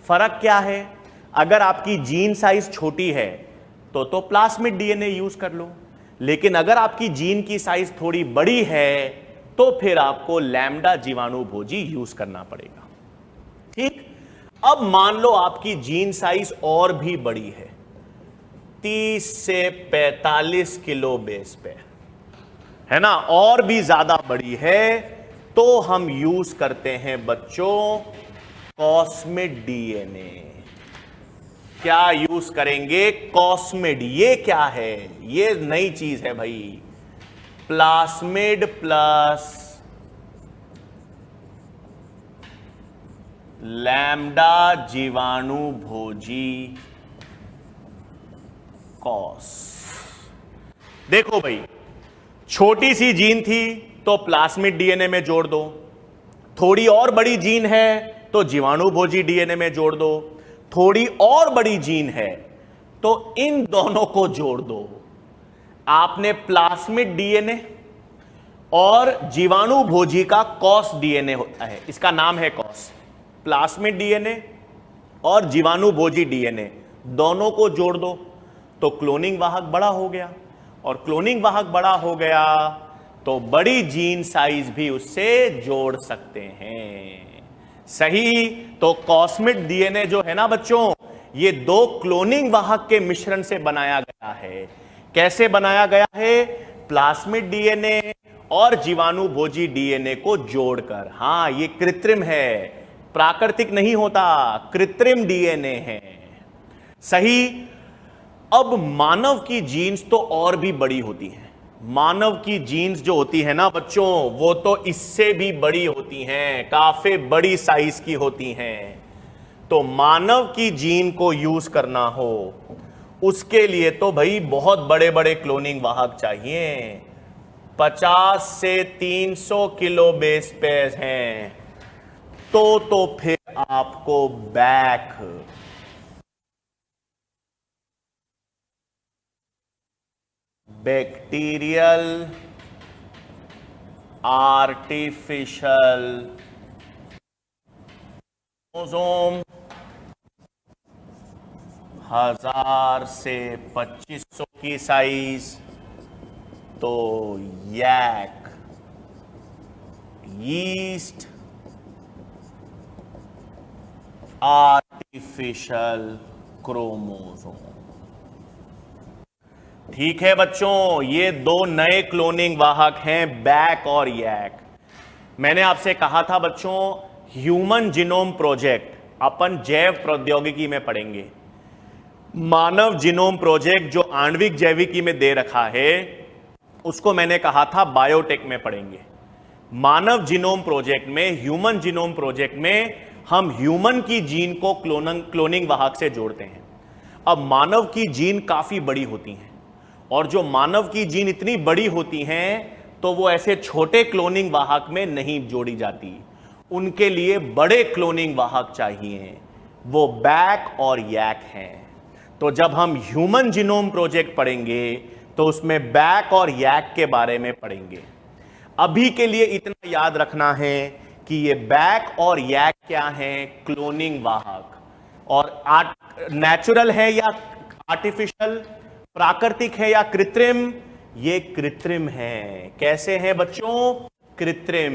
फर्क क्या है? अगर आपकी जीन साइज छोटी है तो प्लास्मिड डीएनए यूज कर लो, लेकिन अगर आपकी जीन की साइज थोड़ी बड़ी है तो फिर आपको लैम्डा जीवाणु भोजी यूज करना पड़ेगा। ठीक, अब मान लो आपकी जीन साइज और भी बड़ी है, 30 से 45 किलो बेस पे, है ना, और भी ज्यादा बड़ी है, तो हम यूज करते हैं बच्चों कॉस्मिड डीएनए। क्या यूज करेंगे? कॉस्मिड। ये क्या है? ये नई चीज है भाई। प्लास्मिड प्लस लैम्डा जीवाणु भोजी कॉस। देखो भाई, छोटी सी जीन थी तो प्लास्मिड डीएनए में जोड़ दो, थोड़ी और बड़ी जीन है तो जीवाणु भोजी डीएनए में जोड़ दो, थोड़ी और बड़ी जीन है तो इन दोनों को जोड़ दो। आपने प्लास्मिड डीएनए और जीवाणु भोजी का कॉस डीएनए होता है, इसका नाम है कॉस। प्लास्मिड डीएनए और जीवाणु भोजी डीएनए दोनों को जोड़ दो तो क्लोनिंग वाहक बड़ा हो गया, और क्लोनिंग वाहक बड़ा हो गया तो बड़ी जीन साइज भी उससे जोड़ सकते हैं। सही। तो कॉस्मिड डीएनए जो है ना बच्चों, ये दो क्लोनिंग वाहक के मिश्रण से बनाया गया है। कैसे बनाया गया है? प्लास्मिड डीएनए और जीवाणु भोजी डीएनए को जोड़कर। हां, ये कृत्रिम है, प्राकृतिक नहीं होता, कृत्रिम डीएनए है। सही। अब मानव की जीन्स तो और भी बड़ी होती हैं। मानव की जीन्स जो होती है ना बच्चों, वो तो इससे भी बड़ी होती हैं, काफी बड़ी साइज की होती हैं। तो मानव की जीन को यूज करना हो उसके लिए तो भाई बहुत बड़े बड़े क्लोनिंग वाहक चाहिए। 50 से 300 किलो बेस पेयर हैं तो फिर आपको बैक्टीरियल आर्टिफिशियल क्रोमोसोम 1000 से 2500 की साइज, तो यैक यीस्ट आर्टिफिशियल क्रोमोसोम। ठीक है बच्चों, ये दो नए क्लोनिंग वाहक हैं, बैक और यैक। मैंने आपसे कहा था बच्चों, ह्यूमन जीनोम प्रोजेक्ट अपन जैव प्रौद्योगिकी में पढ़ेंगे। मानव जीनोम प्रोजेक्ट जो आणविक जैविकी में दे रखा है, उसको मैंने कहा था बायोटेक में पढ़ेंगे। मानव जीनोम प्रोजेक्ट में, ह्यूमन जीनोम प्रोजेक्ट में हम ह्यूमन की जीन को क्लोनिंग वाहक से जोड़ते हैं। अब मानव की जीन काफी बड़ी होती हैं, और जो मानव की जीन इतनी बड़ी होती हैं तो वो ऐसे छोटे क्लोनिंग वाहक में नहीं जोड़ी जाती, उनके लिए बड़े क्लोनिंग वाहक चाहिए, वो बैक और यैक हैं। तो जब हम ह्यूमन जीनोम प्रोजेक्ट पढ़ेंगे तो उसमें बैक और यैक के बारे में पढ़ेंगे। अभी के लिए इतना याद रखना है कि ये बैक और यैक क्या हैं? क्लोनिंग वाहक। और नेचुरल है या आर्टिफिशियल, प्राकृतिक है या कृत्रिम? ये कृत्रिम है। कैसे हैं बच्चों? कृत्रिम।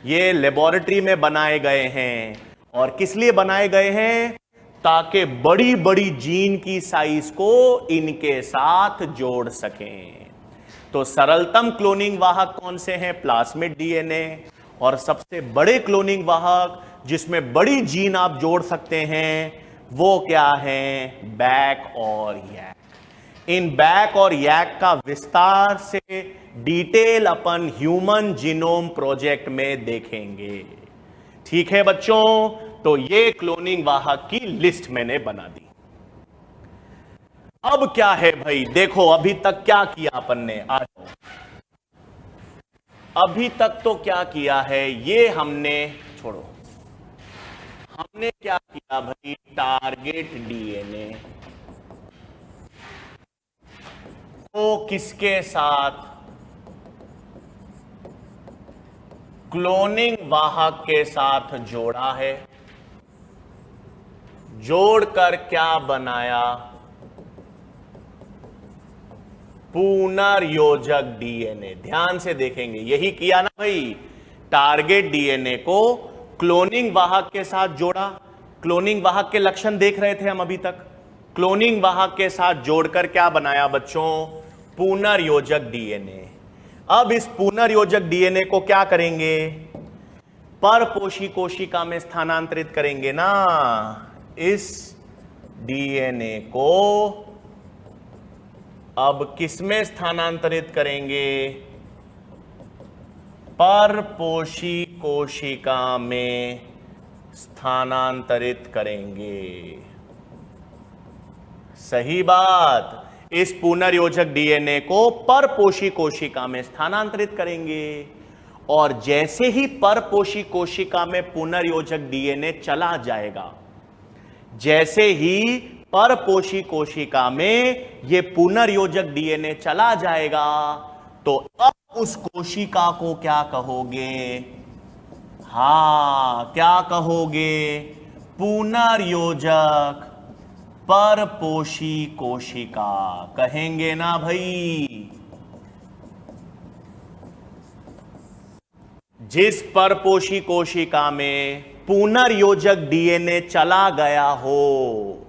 ये लेबोरेटरी में बनाए गए हैं। और किस लिए बनाए गए हैं? ताकि बड़ी बड़ी जीन की साइज को इनके साथ जोड़ सकें। तो सरलतम क्लोनिंग वाहक कौन से हैं? Plasmid DNA. और सबसे बड़े क्लोनिंग वाहक जिसमें बड़ी जीन आप जोड़ सकते हैं, वो क्या है? बैक और यैक। इन बैक और यैक का विस्तार से डिटेल अपन ह्यूमन जीनोम प्रोजेक्ट में देखेंगे। ठीक है बच्चों, तो ये क्लोनिंग वाहक की लिस्ट मैंने बना दी। अब क्या है भाई, देखो अभी तक क्या किया अपन ने, आ जाओ। अभी तक तो क्या किया है, ये हमने छोड़ो, हमने क्या किया भाई, टारगेट डीएनए को किसके साथ? क्लोनिंग वाहक के साथ जोड़ा है। जोड़कर क्या बनाया? पुनर्योजक डीएनए। ध्यान से देखेंगे, यही किया ना भाई, टारगेट डीएनए को क्लोनिंग वाहक के साथ जोड़ा। क्लोनिंग वाहक के लक्षण देख रहे थे हम अभी तक। क्लोनिंग वाहक के साथ जोड़कर क्या बनाया बच्चों? पुनर्योजक डीएनए। अब इस पुनर्योजक डीएनए को क्या करेंगे? परपोषी कोशिका में स्थानांतरित करेंगे ना। इस डीएनए को अब किसमें स्थानांतरित करेंगे? परपोषी कोशिका में स्थानांतरित करेंगे। सही बात, इस पुनर्योजक डीएनए को परपोषी कोशिका में स्थानांतरित करेंगे। और जैसे ही परपोषी कोशिका में पुनर्योजक डीएनए चला जाएगा, जैसे ही परपोषी कोशिका में यह पुनर्योजक डीएनए चला जाएगा, तो अब उस कोशिका को क्या कहोगे? हां, क्या कहोगे? पुनर्योजक परपोषी कोशिका कहेंगे ना भाई। जिस परपोषी कोशिका में पुनर्योजक डीएनए चला गया हो,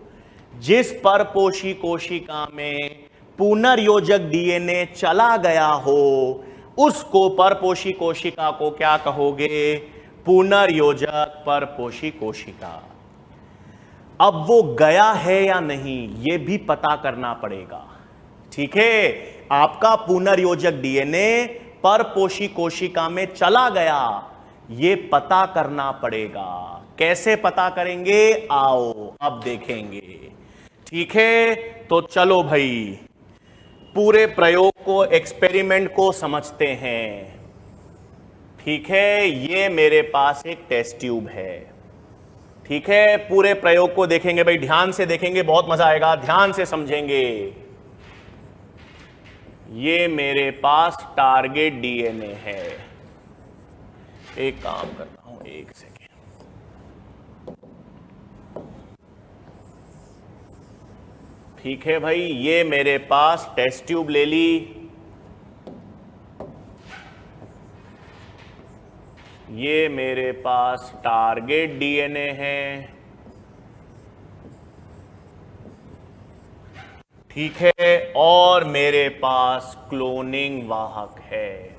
जिस परपोषी कोशिका में पुनर्योजक डीएनए चला गया हो, उसको परपोषी कोशिका को क्या कहोगे? पुनर्योजक परपोषी कोशिका। अब वो गया है या नहीं, यह भी पता करना पड़ेगा। ठीक है, आपका पुनर्योजक डीएनए परपोषी कोशिका में चला गया, यह पता करना पड़ेगा। कैसे पता करेंगे? आओ अब देखेंगे। ठीक है, तो चलो भाई पूरे प्रयोग को, एक्सपेरिमेंट को समझते हैं। ठीक है, ये मेरे पास एक टेस्ट ट्यूब है। ठीक है, पूरे प्रयोग को देखेंगे भाई, ध्यान से देखेंगे, बहुत मजा आएगा, ध्यान से समझेंगे। ये मेरे पास टारगेट डीएनए है। एक काम करता हूं, एक सेकेंड। ठीक है भाई, ये मेरे पास टेस्ट ट्यूब ले ली। ये मेरे पास टारगेट डीएनए है। ठीक है, और मेरे पास क्लोनिंग वाहक है।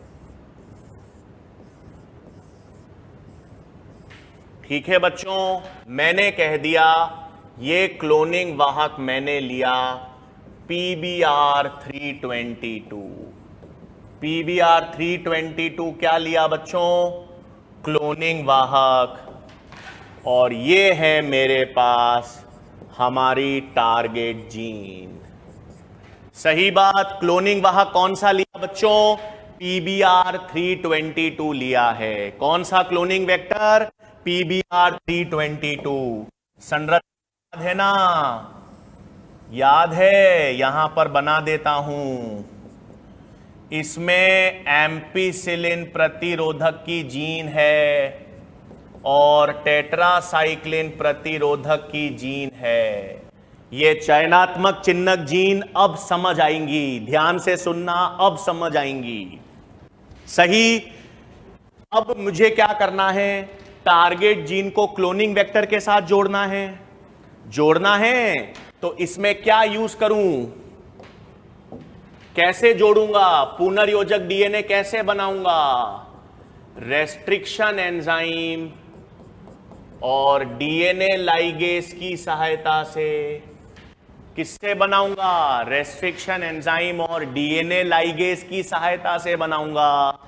ठीक है बच्चों, मैंने कह दिया ये क्लोनिंग वाहक मैंने लिया PBr322। PBr322 क्या लिया बच्चों? क्लोनिंग वाहक। और ये है मेरे पास हमारी टारगेट जीन। सही बात, क्लोनिंग वाहक कौन सा लिया बच्चों? PBr322 लिया है। कौन सा क्लोनिंग वेक्टर? PBr322। संरचना याद है ना? याद है, यहां पर बना देता हूं। इसमें एम्पिसिलिन प्रतिरोधक की जीन है और टेट्रासाइक्लिन प्रतिरोधक की जीन है। ये चयनात्मक चिन्हक जीन अब समझ आएंगी, ध्यान से सुनना, अब समझ आएंगी। सही। अब मुझे क्या करना है? टारगेट जीन को क्लोनिंग वेक्टर के साथ जोड़ना है। जोड़ना है तो इसमें क्या यूज करूं? कैसे जोड़ूंगा? पुनर्योजक डीएनए कैसे बनाऊंगा? रेस्ट्रिक्शन एंजाइम और डीएनए लाइगेज की सहायता से। किससे बनाऊंगा? रेस्ट्रिक्शन एंजाइम और डीएनए लाइगेज की सहायता से बनाऊंगा।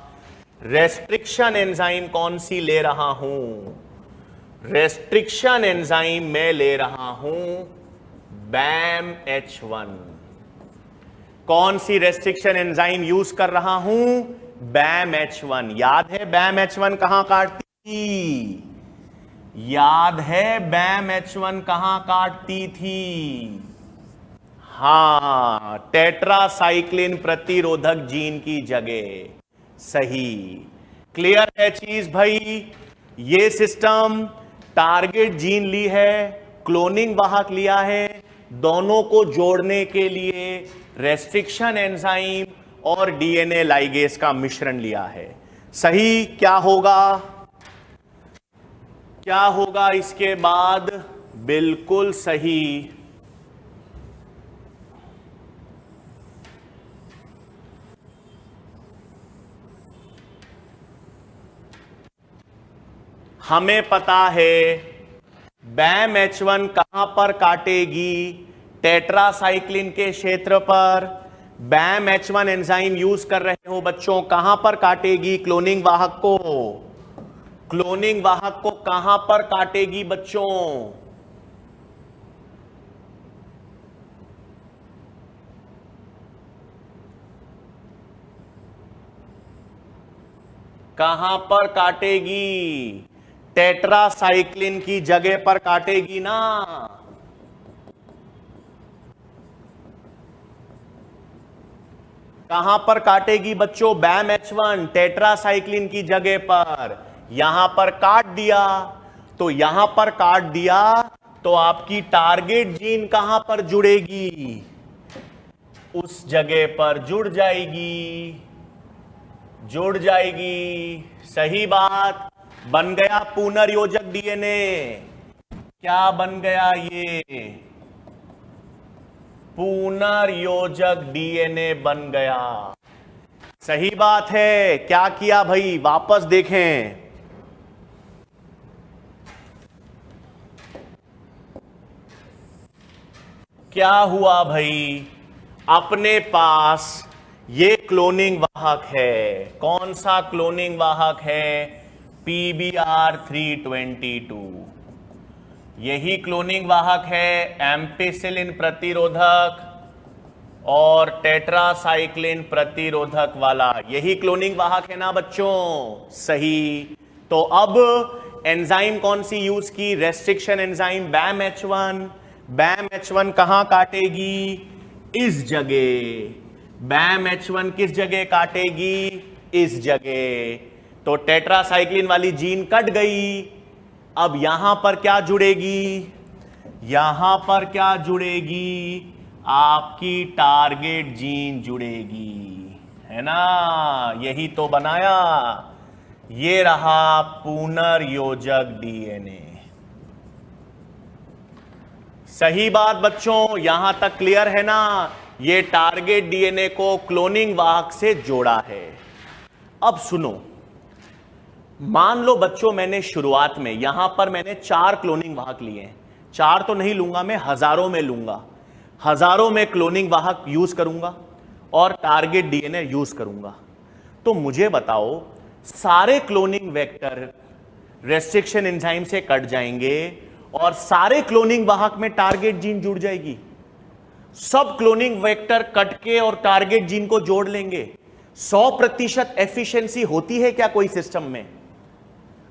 रेस्ट्रिक्शन एंजाइम कौन सी ले रहा हूं? रेस्ट्रिक्शन एंजाइम में ले रहा हूं BAMH1। कौन सी रेस्ट्रिक्शन एंजाइम यूज कर रहा हूं? BAMH1। याद है BAMH1 कहां काटती थी? याद है BAMH1 कहां काटती थी? हां, टेट्रासाइक्लिन प्रतिरोधक जीन की जगह। सही। क्लियर है चीज भाई? ये सिस्टम टारगेट जीन ली है, क्लोनिंग वाहक लिया है, दोनों को जोड़ने के लिए रेस्ट्रिक्शन एंजाइम और डीएनए लाइगेज का मिश्रण लिया है। सही। क्या होगा? क्या होगा इसके बाद? बिल्कुल सही। हमें पता है BAMH1 कहां पर काटेगी? टेट्रासाइक्लिन के क्षेत्र पर। BAMH1 एंजाइम यूज कर रहे हो बच्चों, कहां पर काटेगी क्लोनिंग वाहक को? क्लोनिंग वाहक को कहां पर काटेगी बच्चों? कहां पर काटेगी? टेट्रासाइक्लिन की जगह पर काटेगी ना। कहां पर काटेगी बच्चों? BAMH1 टेट्रासाइक्लिन की जगह पर। यहां पर काट दिया, तो यहां पर काट दिया तो आपकी टारगेट जीन कहां पर जुड़ेगी? उस जगह पर जुड़ जाएगी। जुड़ जाएगी। सही बात। बन गया पुनर्योजक डीएनए। क्या बन गया ये? पुनर्योजक डीएनए बन गया। सही बात है। क्या किया भाई? वापस देखें। क्या हुआ भाई? अपने पास ये क्लोनिंग वाहक है। कौन सा क्लोनिंग वाहक है? PBr322। यही क्लोनिंग वाहक है एम्पिसिलिन प्रतिरोधक और टेट्रासाइक्लिन प्रतिरोधक वाला। यही क्लोनिंग वाहक है ना बच्चों? सही। तो अब एंजाइम कौन सी यूज की? Restriction enzyme BAMH1। BAMH1 कहां काटेगी? इस जगह। BAMH1 किस जगह काटेगी? इस जगह। तो टेट्रासाइक्लिन वाली जीन कट गई। अब यहां पर क्या जुड़ेगी? यहां पर क्या जुड़ेगी? आपकी टारगेट जीन जुड़ेगी, है ना? यही तो बनाया। ये रहा पुनर्योजक डीएनए। सही बात बच्चों, यहां तक क्लियर है ना? ये टारगेट डीएनए को क्लोनिंग वाहक से जोड़ा है। अब सुनो, मान लो बच्चों मैंने शुरुआत में यहां पर मैंने 4 क्लोनिंग वाहक लिए हैं। 4 तो नहीं लूंगा मैं, हजारों में लूंगा। हजारों में क्लोनिंग वाहक यूज करूंगा और टारगेट डीएनए यूज करूंगा। तो मुझे बताओ, सारे क्लोनिंग वेक्टर रेस्ट्रिक्शन एंजाइम से कट जाएंगे और सारे क्लोनिंग वाहक में टारगेट जीन जुड़ जाएगी। सब क्लोनिंग वेक्टर कट के और टारगेट जीन को जोड़ लेंगे। 100% एफिशिएंसी होती है क्या कोई सिस्टम में?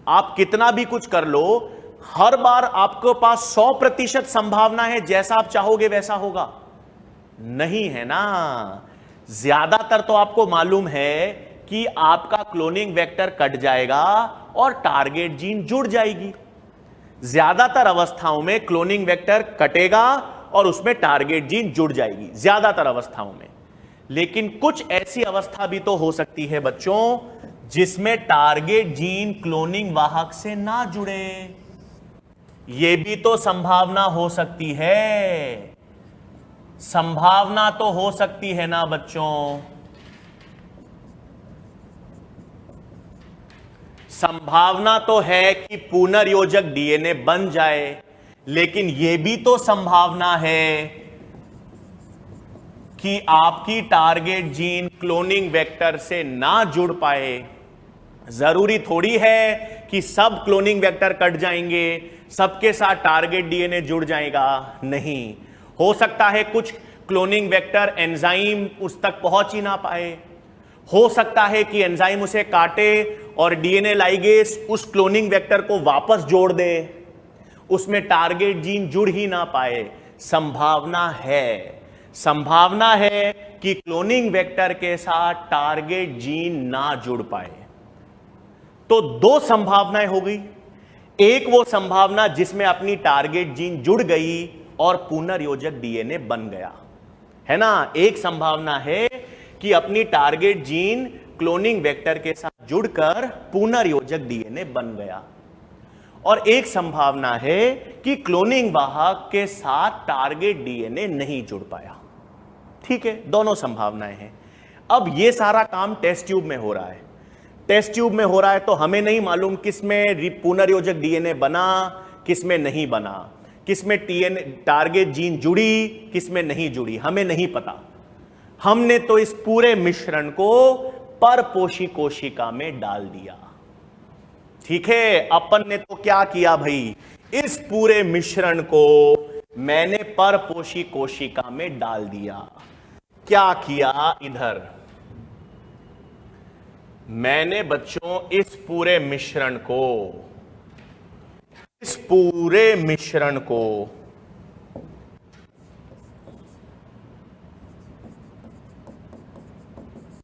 आप कितना भी कुछ कर लो, हर बार आपके पास 100% संभावना है जैसा आप चाहोगे वैसा होगा? नहीं है ना। ज्यादातर तो आपको मालूम है कि आपका क्लोनिंग वेक्टर कट जाएगा और टारगेट जीन जुड़ जाएगी। ज्यादातर अवस्थाओं में क्लोनिंग वेक्टर कटेगा और उसमें टारगेट जीन जुड़ जाएगी, ज्यादातर अवस्थाओं में। लेकिन कुछ ऐसी अवस्था भी तो हो सकती है बच्चों जिसमें टारगेट जीन क्लोनिंग वाहक से ना जुड़े। यह भी तो संभावना हो सकती है। संभावना तो हो सकती है ना बच्चों? संभावना तो है कि पुनर्योजक डीएनए बन जाए, लेकिन यह भी तो संभावना है कि आपकी टारगेट जीन क्लोनिंग वेक्टर से ना जुड़ पाए। जरूरी थोड़ी है कि सब क्लोनिंग वेक्टर कट जाएंगे, सबके साथ टारगेट डीएनए जुड़ जाएगा, नहीं। हो सकता है कुछ क्लोनिंग वेक्टर एंजाइम उस तक पहुंच ही ना पाए, हो सकता है कि एंजाइम उसे काटे और डीएनए लाइगेज उस क्लोनिंग वेक्टर को वापस जोड़ दे, उसमें टारगेट जीन जुड़ ही ना पाए। संभावना है कि क्लोनिंग वेक्टर के साथ टारगेट जीन ना जुड़ पाए। तो दो संभावनाएं हो गई। एक वो संभावना जिसमें अपनी टारगेट जीन जुड़ गई और पुनर्योजक डीएनए बन गया, है ना। एक संभावना है कि अपनी टारगेट जीन क्लोनिंग वेक्टर के साथ जुड़कर पुनर्योजक डीएनए बन गया, और एक संभावना है कि क्लोनिंग वाहक के साथ टारगेट डीएनए नहीं जुड़ पाया। ठीक है, दोनों संभावनाएं हैं। अब यह सारा काम टेस्ट ट्यूब में हो रहा है। टेस्ट ट्यूब में हो रहा है तो हमें नहीं मालूम किसमें पुनर्योजक डीएनए बना, किसमें नहीं बना, किसमें टारगेट जीन जुड़ी, किसमें नहीं जुड़ी, हमें नहीं पता। हमने तो इस पूरे मिश्रण को परपोषी कोशिका में डाल दिया। ठीक है, अपन ने तो क्या किया भाई, इस पूरे मिश्रण को मैंने परपोषी कोशिका में डाल दिया। क्या किया, इधर मैंने बच्चों इस पूरे मिश्रण को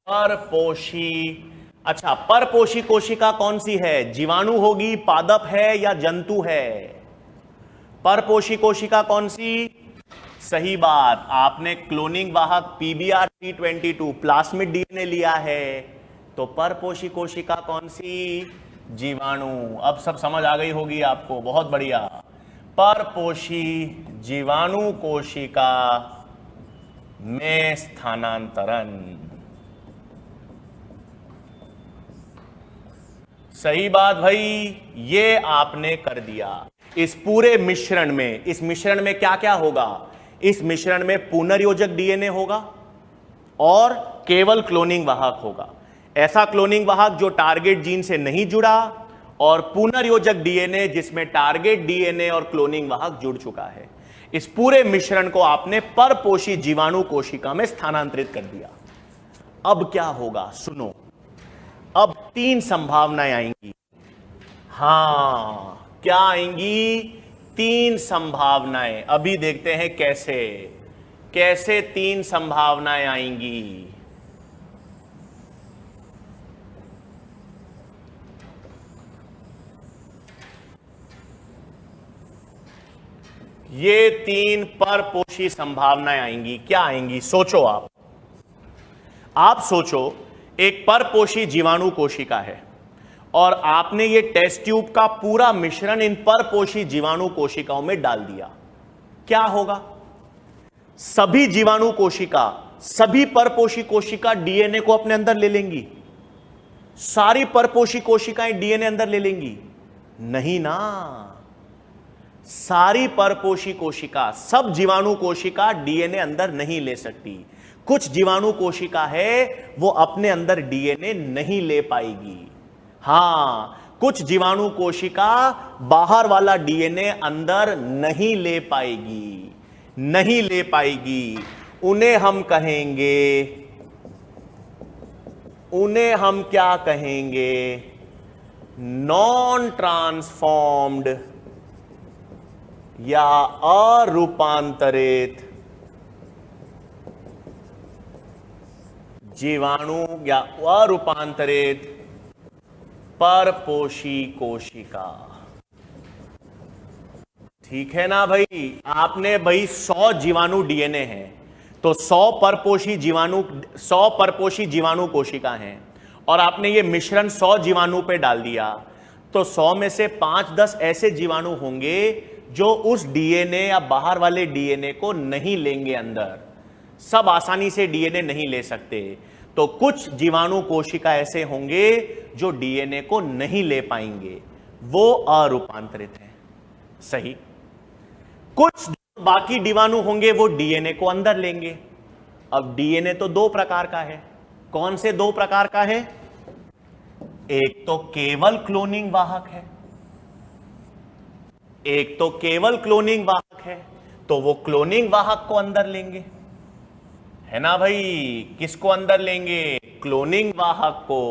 परपोषी, अच्छा परपोषी कोशिका कौन सी है, जीवाणु होगी, पादप है या जंतु है? परपोषी कोशिका कौन सी? सही बात, आपने क्लोनिंग वाहक PBR322 प्लास्मिड डीएनए लिया है, तो परपोषी कोशिका कौन सी? जीवाणु। अब सब समझ आ गई होगी आपको, बहुत बढ़िया। परपोषी जीवाणु कोशिका में स्थानांतरण, सही बात भाई, ये आपने कर दिया। इस पूरे मिश्रण में, इस मिश्रण में क्या क्या होगा? इस मिश्रण में पुनर्योजक डीएनए होगा और केवल क्लोनिंग वाहक होगा। ऐसा क्लोनिंग वाहक जो टारगेट जीन से नहीं जुड़ा, और पुनर्योजक डीएनए जिसमें टारगेट डीएनए और क्लोनिंग वाहक जुड़ चुका है। इस पूरे मिश्रण को आपने परपोषी जीवाणु कोशिका में स्थानांतरित कर दिया। अब क्या होगा, सुनो। अब तीन संभावनाएं आएंगी। हां, क्या आएंगी? तीन संभावनाएं। अभी देखते हैं कैसे तीन संभावनाएं आएंगी। ये तीन परपोषी संभावनाएं आएंगी। क्या आएंगी, सोचो आप सोचो। एक परपोषी जीवाणु कोशिका है और आपने ये टेस्ट ट्यूब का पूरा मिश्रण इन परपोषी जीवाणु कोशिकाओं में डाल दिया। क्या होगा? सभी जीवाणु कोशिका, सभी परपोषी कोशिका डीएनए को अपने अंदर ले लेंगी? सारी परपोषी कोशिकाएं डीएनए अंदर ले लेंगी? नहीं ना। सारी परपोषी कोशिका, सब जीवाणु कोशिका डीएनए अंदर नहीं ले सकती। कुछ जीवाणु कोशिका है वो अपने अंदर डीएनए नहीं ले पाएगी। हां, कुछ जीवाणु कोशिका बाहर वाला डीएनए अंदर नहीं ले पाएगी। उन्हें हम क्या कहेंगे? नॉन ट्रांसफॉर्म्ड या अरूपांतरित जीवाणु या अरूपांतरित परपोषी कोशिका। ठीक है ना भाई? आपने भाई 100 जीवाणु डीएनए है, तो 100 परपोषी जीवाणु कोशिका हैं, और आपने ये मिश्रण 100 जीवाणु पे डाल दिया, तो 100 में से 5-10 ऐसे जीवाणु होंगे जो उस डीएनए या बाहर वाले डीएनए को नहीं लेंगे अंदर। सब आसानी से डीएनए नहीं ले सकते। तो कुछ जीवाणु कोशिका ऐसे होंगे जो डीएनए को नहीं ले पाएंगे, वो अरूपांतरित है। सही। कुछ बाकी जीवाणु होंगे वो डीएनए को अंदर लेंगे। अब डीएनए तो दो प्रकार का है। कौन से दो प्रकार का है? एक तो केवल क्लोनिंग वाहक है, एक तो केवल क्लोनिंग वाहक है, तो वो क्लोनिंग वाहक को अंदर लेंगे, है ना भाई? किसको अंदर लेंगे? क्लोनिंग वाहक को।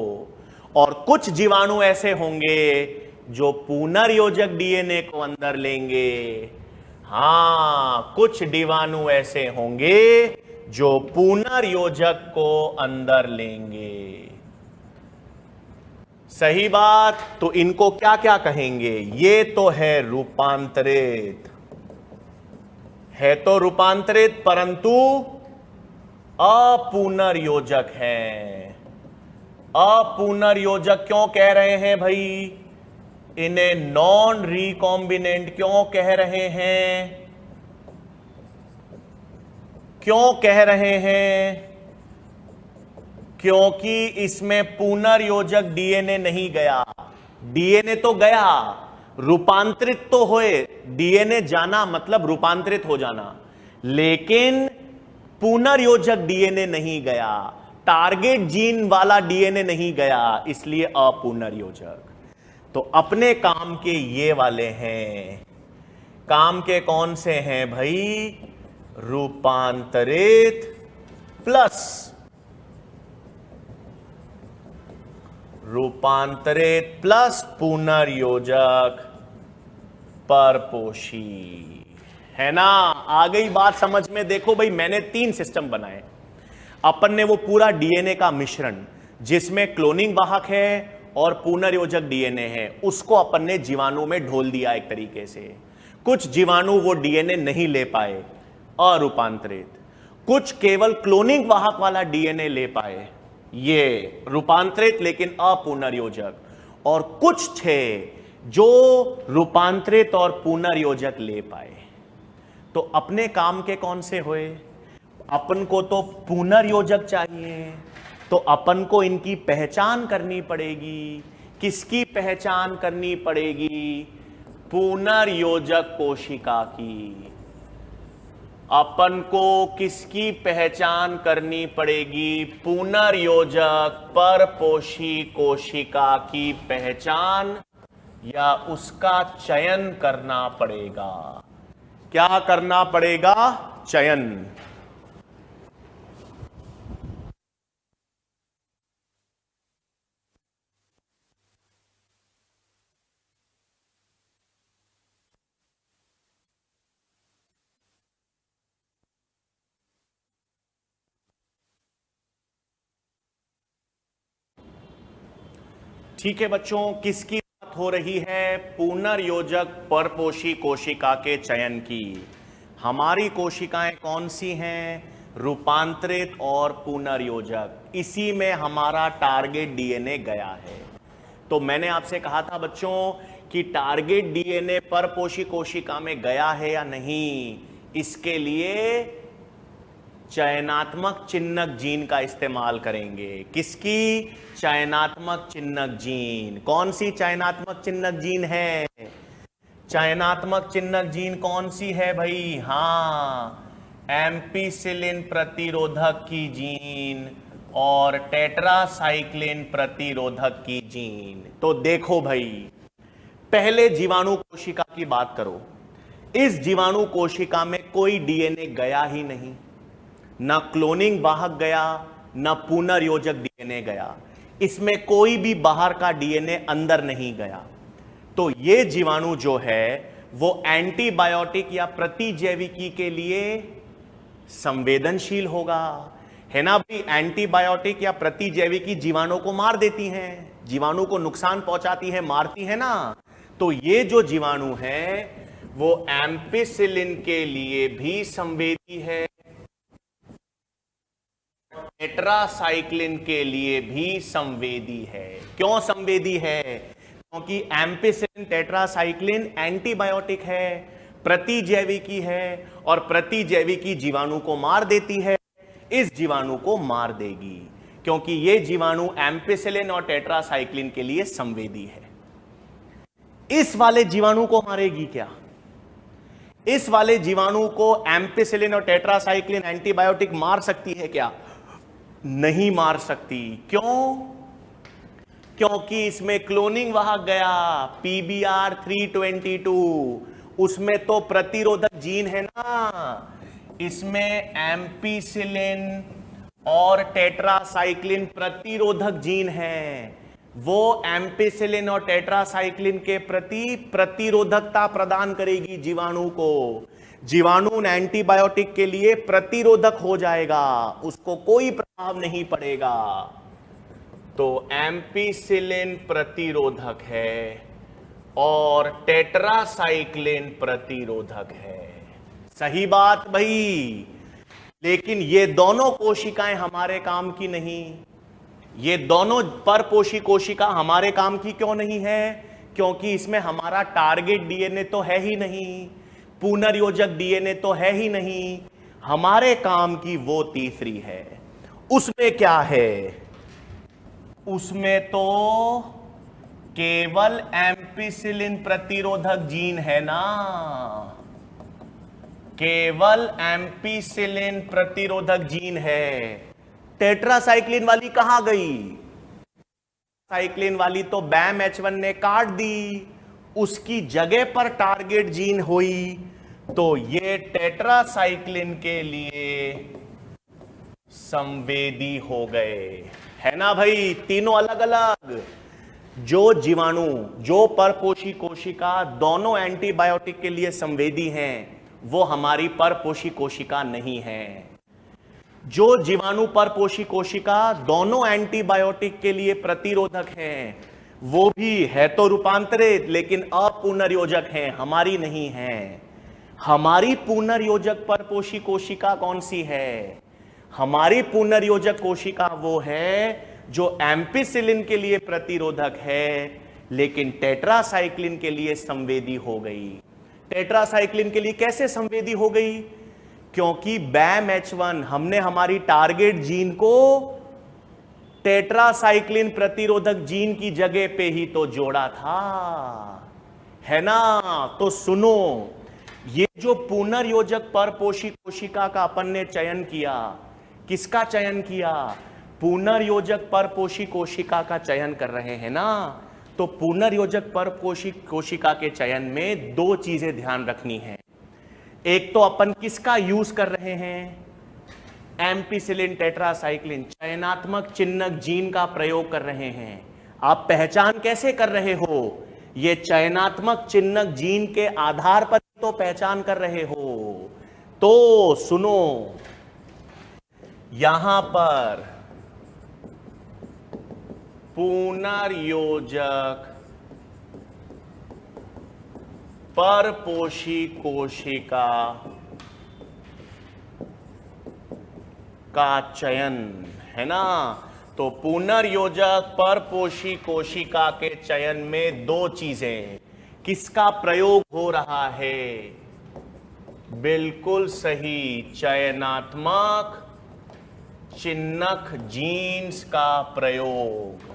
और कुछ जीवाणु ऐसे होंगे जो पुनर्योजक डीएनए को अंदर लेंगे। हां, कुछ जीवाणु ऐसे होंगे जो पुनर्योजक को अंदर लेंगे। सही बात। तो इनको क्या क्या कहेंगे? ये तो है रूपांतरित, है तो रूपांतरित, परंतु अपुनर्योजक है। अपुनर्योजक क्यों कह रहे हैं भाई? इन्हें नॉन रिकॉम्बिनेंट क्यों कह रहे हैं? क्यों कह रहे हैं? क्योंकि इसमें पुनर्योजक डीएनए नहीं गया। डीएनए तो गया, रूपांतरित तो हुए। डीएनए जाना मतलब रूपांतरित हो जाना, लेकिन पुनर्योजक डीएनए नहीं गया, टारगेट जीन वाला डीएनए नहीं गया, इसलिए अपुनर्योजक। तो अपने काम के ये वाले हैं। काम के कौन से हैं भाई? रूपांतरित प्लस पुनर्योजक परपोषी, है ना? आ गई बात समझ में? देखो भाई, मैंने 3 सिस्टम बनाए। अपन ने वो पूरा डीएनए का मिश्रण जिसमें क्लोनिंग वाहक है और पुनर्योजक डीएनए है, उसको अपन ने जीवाणु में ढोल दिया एक तरीके से। कुछ जीवाणु वो डीएनए नहीं ले पाए, अरूपांतरित। कुछ केवल क्लोनिंग वाहक वाला डीएनए ले पाए, ये रूपांतरित लेकिन अपुनर्योजक। और कुछ थे जो रूपांतरित और पुनर्योजक ले पाए। तो अपने काम के कौन से हुए? अपन को तो पुनर्योजक चाहिए, तो अपन को इनकी पहचान करनी पड़ेगी। किसकी पहचान करनी पड़ेगी? पुनर्योजक कोशिका की। अपन को किसकी पहचान करनी पड़ेगी? पुनर्योजक परपोषी कोशिका की पहचान या उसका चयन करना पड़ेगा। क्या करना पड़ेगा? चयन। ठीक है बच्चों, किसकी बात हो रही है? पुनर्योजक परपोषी कोशिका के चयन की। हमारी कोशिकाएं कौन सी हैं? रूपांतरित और पुनर्योजक। इसी में हमारा टारगेट डीएनए गया है। तो मैंने आपसे कहा था बच्चों कि टारगेट डीएनए परपोषी कोशिका में गया है या नहीं, इसके लिए चयनात्मक चिह्नक जीन का इस्तेमाल करेंगे। किसकी? चयनात्मक चिह्नक जीन। कौन सी चयनात्मक चिह्नक जीन है? चयनात्मक चिह्नक जीन कौन सी है भाई? हाँ, एम्पिसिलिन प्रतिरोधक की जीन और टेट्रासाइक्लिन प्रतिरोधक की जीन। तो देखो भाई, पहले जीवाणु कोशिका की बात करो। इस जीवाणु कोशिका में कोई डीएनए गया ही नहीं, ना क्लोनिंग वाहक गया, ना पुनर्योजक डीएनए गया। इसमें कोई भी बाहर का डीएनए अंदर नहीं गया। तो ये जीवाणु जो है वो एंटीबायोटिक या प्रतिजैविकी के लिए संवेदनशील होगा, है ना भाई? एंटीबायोटिक या प्रतिजैविकी जीवाणु को मार देती हैं, जीवाणु को नुकसान पहुंचाती है, मारती है ना। तो ये जो जीवाणु है वो एम्पिसिलिन के लिए भी संवेदी है, टेट्रासाइक्लिन के लिए भी संवेदी है। क्यों संवेदी है? क्योंकि एम्पिसिलिन टेट्रासाइक्लिन एंटीबायोटिक है, प्रतिजैविकी है, और प्रतिजैविकी जीवाणु को मार देती है, इस जीवाणु को मार देगी। क्योंकि ये जीवाणु एम्पिसिलिन और टेट्रासाइक्लिन के लिए संवेदी है। इस वाले जीवाणु को मारेगी क्या? इस वाले जीवाणु को एम्पिसिलिन और टेट्रासाइक्लिन एंटीबायोटिक मार सकती है क्या? नहीं मार सकती। क्यों? क्योंकि इसमें क्लोनिंग वाहक गया PBR 322, उसमें तो प्रतिरोधक जीन है ना। इसमें एम्पिसिलिन और टेट्रासाइक्लिन प्रतिरोधक जीन है। वो एम्पिसिलिन और टेट्रासाइक्लिन के प्रति प्रतिरोधकता प्रदान करेगी जीवाणु को। जीवाणु एंटीबायोटिक के लिए प्रतिरोधक हो जाएगा, उसको कोई प्रभाव नहीं पड़ेगा। तो एम्पिसिलिन प्रतिरोधक है और टेट्रासाइक्लिन प्रतिरोधक है। सही बात भाई। लेकिन ये दोनों कोशिकाएं हमारे काम की नहीं। ये दोनों परपोषी कोशिका हमारे काम की क्यों नहीं है? क्योंकि इसमें हमारा टारगेट डीएनए तो है ही नहीं, पुनर्योजक डीएनए तो है ही नहीं। हमारे काम की वो तीसरी है। उसमें क्या है? उसमें तो केवल एम्पिसिलिन प्रतिरोधक जीन है ना। केवल एम्पिसिलिन प्रतिरोधक जीन है। टेट्रासाइक्लिन वाली कहां गई? साइक्लिन वाली तो BAM-H1 ने काट दी, उसकी जगह पर टारगेट जीन हुई। तो ये टेट्रासाइक्लिन के लिए संवेदी हो गए, है ना भाई। तीनों अलग अलग। जो जीवाणु, जो परपोषी कोशिका दोनों एंटीबायोटिक के लिए संवेदी हैं, वो हमारी परपोषी कोशिका नहीं है। जो जीवाणु परपोषी कोशिका दोनों एंटीबायोटिक के लिए प्रतिरोधक हैं, वो भी है तो रूपांतरित लेकिन अपुनर्योजक हैं, हमारी नहीं है। हमारी पुनर्योजक परपोषी कोशिका कौन सी है? हमारी पुनर्योजक कोशिका वो है जो एम्पिसिलिन के लिए प्रतिरोधक है लेकिन टेट्रासाइक्लिन के लिए संवेदी हो गई। टेट्रासाइक्लिन के लिए कैसे संवेदी हो गई? क्योंकि BAM-H1 हमने हमारी टारगेट जीन को टेट्रासाइक्लिन प्रतिरोधक जीन की जगह पे ही तो जोड़ा था, है ना। तो सुनो, ये जो पुनर्योजक परपोषी कोशिका का अपन ने चयन किया, किसका चयन किया? पुनर्योजक परपोषी कोशिका का चयन कर रहे हैं ना। तो पुनर्योजक परपोषी कोशिका के चयन में दो चीजें ध्यान रखनी है। एक तो अपन किसका यूज कर रहे हैं? एम्पिसिलिन टेट्रासाइक्लिन चयनात्मक चिन्हक जीन का प्रयोग कर रहे हैं। आप पहचान कैसे कर रहे हो? ये चयनात्मक चिन्हक जीन के आधार पर तो पहचान कर रहे हो। तो सुनो, यहां पर पुनर्योजक परपोषी कोशिका का चयन, है ना। तो पुनर्योजक परपोषी कोशिका के चयन में दो चीजें, किसका प्रयोग हो रहा है? बिल्कुल सही, चयनात्मक चिन्हक जीन्स का प्रयोग।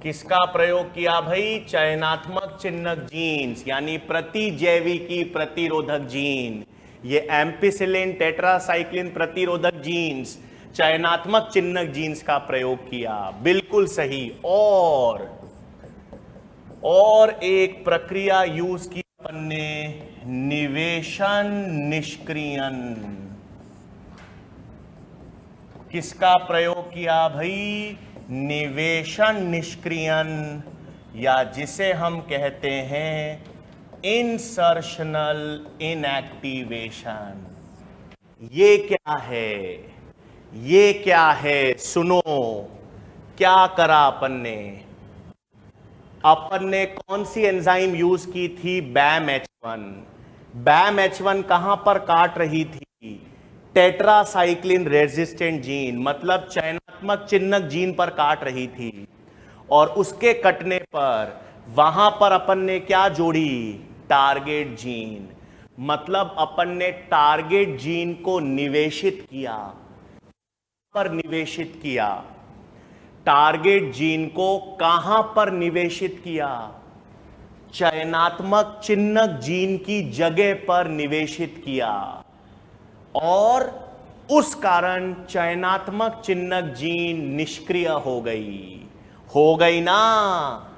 किसका प्रयोग किया भाई? चयनात्मक चिन्हक जीन्स, यानी प्रतिजैविकी प्रतिरोधक जीन। ये एम्पिसिलिन टेट्रासाइक्लिन प्रतिरोधक जीन्स, चयनात्मक चिन्हक जीन्स का प्रयोग किया। बिल्कुल सही। और एक प्रक्रिया यूज की अपन ने, निवेशन निष्क्रियन। किसका प्रयोग किया भाई? निवेशन निष्क्रियन, या जिसे हम कहते हैं इंसर्शनल इनएक्टिवेशन। ये क्या है? ये क्या है? सुनो, क्या करा अपन ने? अपन ने कौन सी एंजाइम यूज की थी? BAM-H1। BAM-H1 कहां पर काट रही थी? टेट्रासाइक्लिन रेजिस्टेंट जीन, मतलब चयनात्मक चिन्हक जीन पर काट रही थी। और उसके कटने पर वहां पर अपन ने क्या जोड़ी? Target gene. मतलब अपन ने टारगेट जीन को निवेशित किया, पर निवेशित किया। टारगेट जीन को कहां पर निवेशित किया? चयनात्मक चिन्हक जीन की जगह पर निवेशित किया, और उस कारण चयनात्मक चिन्हक जीन निष्क्रिय हो गई ना।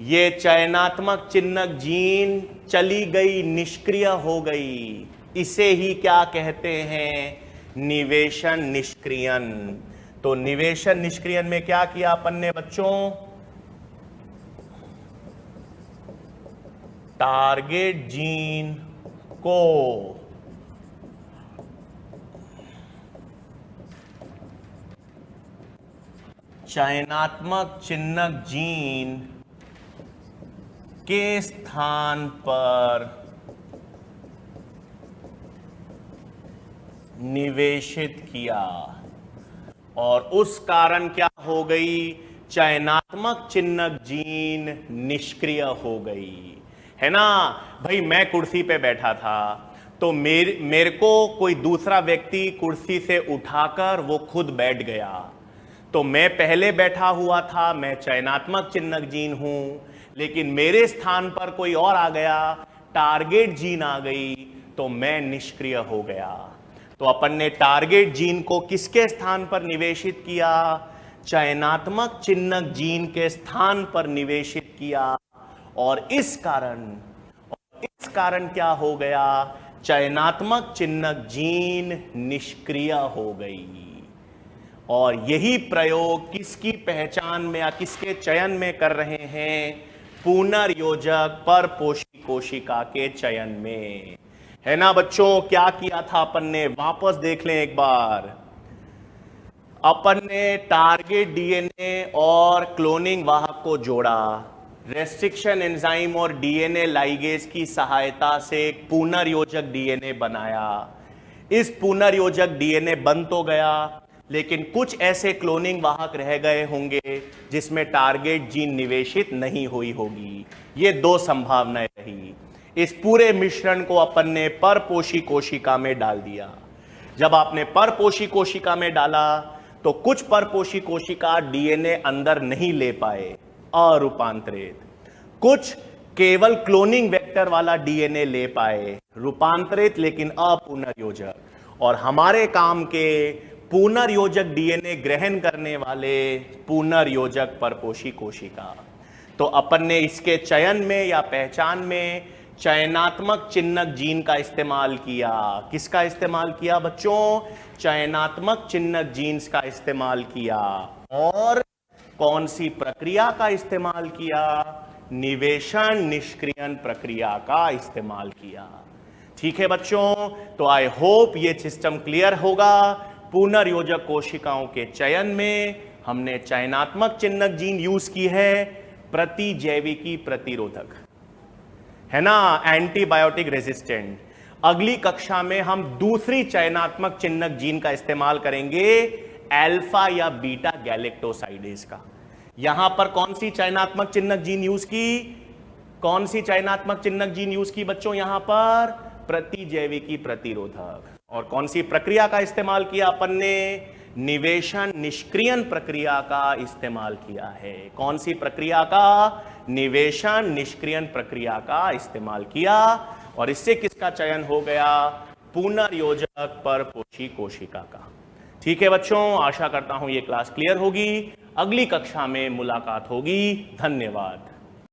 ये चयनात्मक चिन्हक जीन चली गई, निष्क्रिय हो गई। इसे ही क्या कहते हैं? निवेशन निष्क्रियन। तो निवेशन निष्क्रियन में क्या किया अपन ने बच्चों? टारगेट जीन को चयनात्मक चिन्हक जीन के स्थान पर निवेशित किया, और उस कारण क्या हो गई? चयनात्मक चिन्हक जीन निष्क्रिय हो गई, है ना। भाई मैं कुर्सी पे बैठा था, तो मेरे को कोई दूसरा व्यक्ति कुर्सी से उठाकर वो खुद बैठ गया, तो मैं पहले बैठा हुआ था, मैं चयनात्मक चिन्हक जीन हूं, लेकिन मेरे स्थान पर कोई और आ गया, टारगेट जीन आ गई, तो मैं निष्क्रिय हो गया। तो अपन ने टारगेट जीन को किसके स्थान पर निवेशित किया? चयनात्मक चिन्हक जीन के स्थान पर निवेशित किया, और इस कारण क्या हो गया? चयनात्मक चिन्हक जीन निष्क्रिय हो गई। और यही प्रयोग किसकी पहचान में या किसके चयन में कर रहे हैं? पुनर्योजक परपोषी कोशिका के चयन में, है ना बच्चों। क्या किया था अपन ने? वापस देख लें एक बार। अपन ने टारगेट डीएनए और क्लोनिंग वाहक को जोड़ा, रेस्ट्रिक्शन एंजाइम और डीएनए लाइगेज की सहायता से एक पुनर्योजक डीएनए बनाया। इस पुनर्योजक डीएनए बन तो गया, लेकिन कुछ ऐसे क्लोनिंग वाहक रह गए होंगे जिसमें टारगेट जीन निवेशित नहीं हुई होगी। ये दो संभावनाएं रही। इस पूरे मिश्रण को अपन ने परपोषी कोशिका में डाल दिया। जब आपने परपोषी कोशिका में डाला तो कुछ परपोषी कोशिका डीएनए अंदर नहीं ले पाए, अरूपांतरित। कुछ केवल क्लोनिंग वेक्टर वाला डीएनए ले पाए, रूपांतरित लेकिन अपुनर्योजक। और हमारे काम के पुनर्योजक डीएनए ग्रहण करने वाले पुनर्योजक परपोषी कोशिका। तो अपन ने इसके चयन में या पहचान में चयनात्मक चिन्हक जीन का इस्तेमाल किया। किसका इस्तेमाल किया बच्चों? चयनात्मक चिन्हक जीन्स का इस्तेमाल किया। और कौन सी प्रक्रिया का इस्तेमाल किया? निवेशन निष्क्रियन प्रक्रिया का इस्तेमाल किया। ठीक है बच्चों, तो आई होप ये सिस्टम क्लियर होगा। पुनर्योजक कोशिकाओं के चयन में हमने चयनात्मक चिन्हक जीन यूज की है, प्रतिजैविकी प्रतिरोधक, है ना, एंटीबायोटिक रेजिस्टेंट। अगली कक्षा में हम दूसरी चयनात्मक चिन्हक जीन का इस्तेमाल करेंगे, अल्फा या बीटा गैलेक्टोसाइडेज का। यहां पर कौन सी चयनात्मक चिन्हक जीन यूज की? कौन सी चयनात्मक चिन्हक जीन यूज की बच्चों? यहां पर प्रतिजैविकी प्रतिरोधक। और कौन सी प्रक्रिया का इस्तेमाल किया अपन ने? निवेशन निष्क्रियन प्रक्रिया का इस्तेमाल किया है। कौन सी प्रक्रिया का? निवेशन निष्क्रियन प्रक्रिया का इस्तेमाल किया। और इससे किसका चयन हो गया? पुनर्योजक परपोषी कोशिका का। ठीक है बच्चों, आशा करता हूं ये क्लास क्लियर होगी। अगली कक्षा में मुलाकात होगी। धन्यवाद।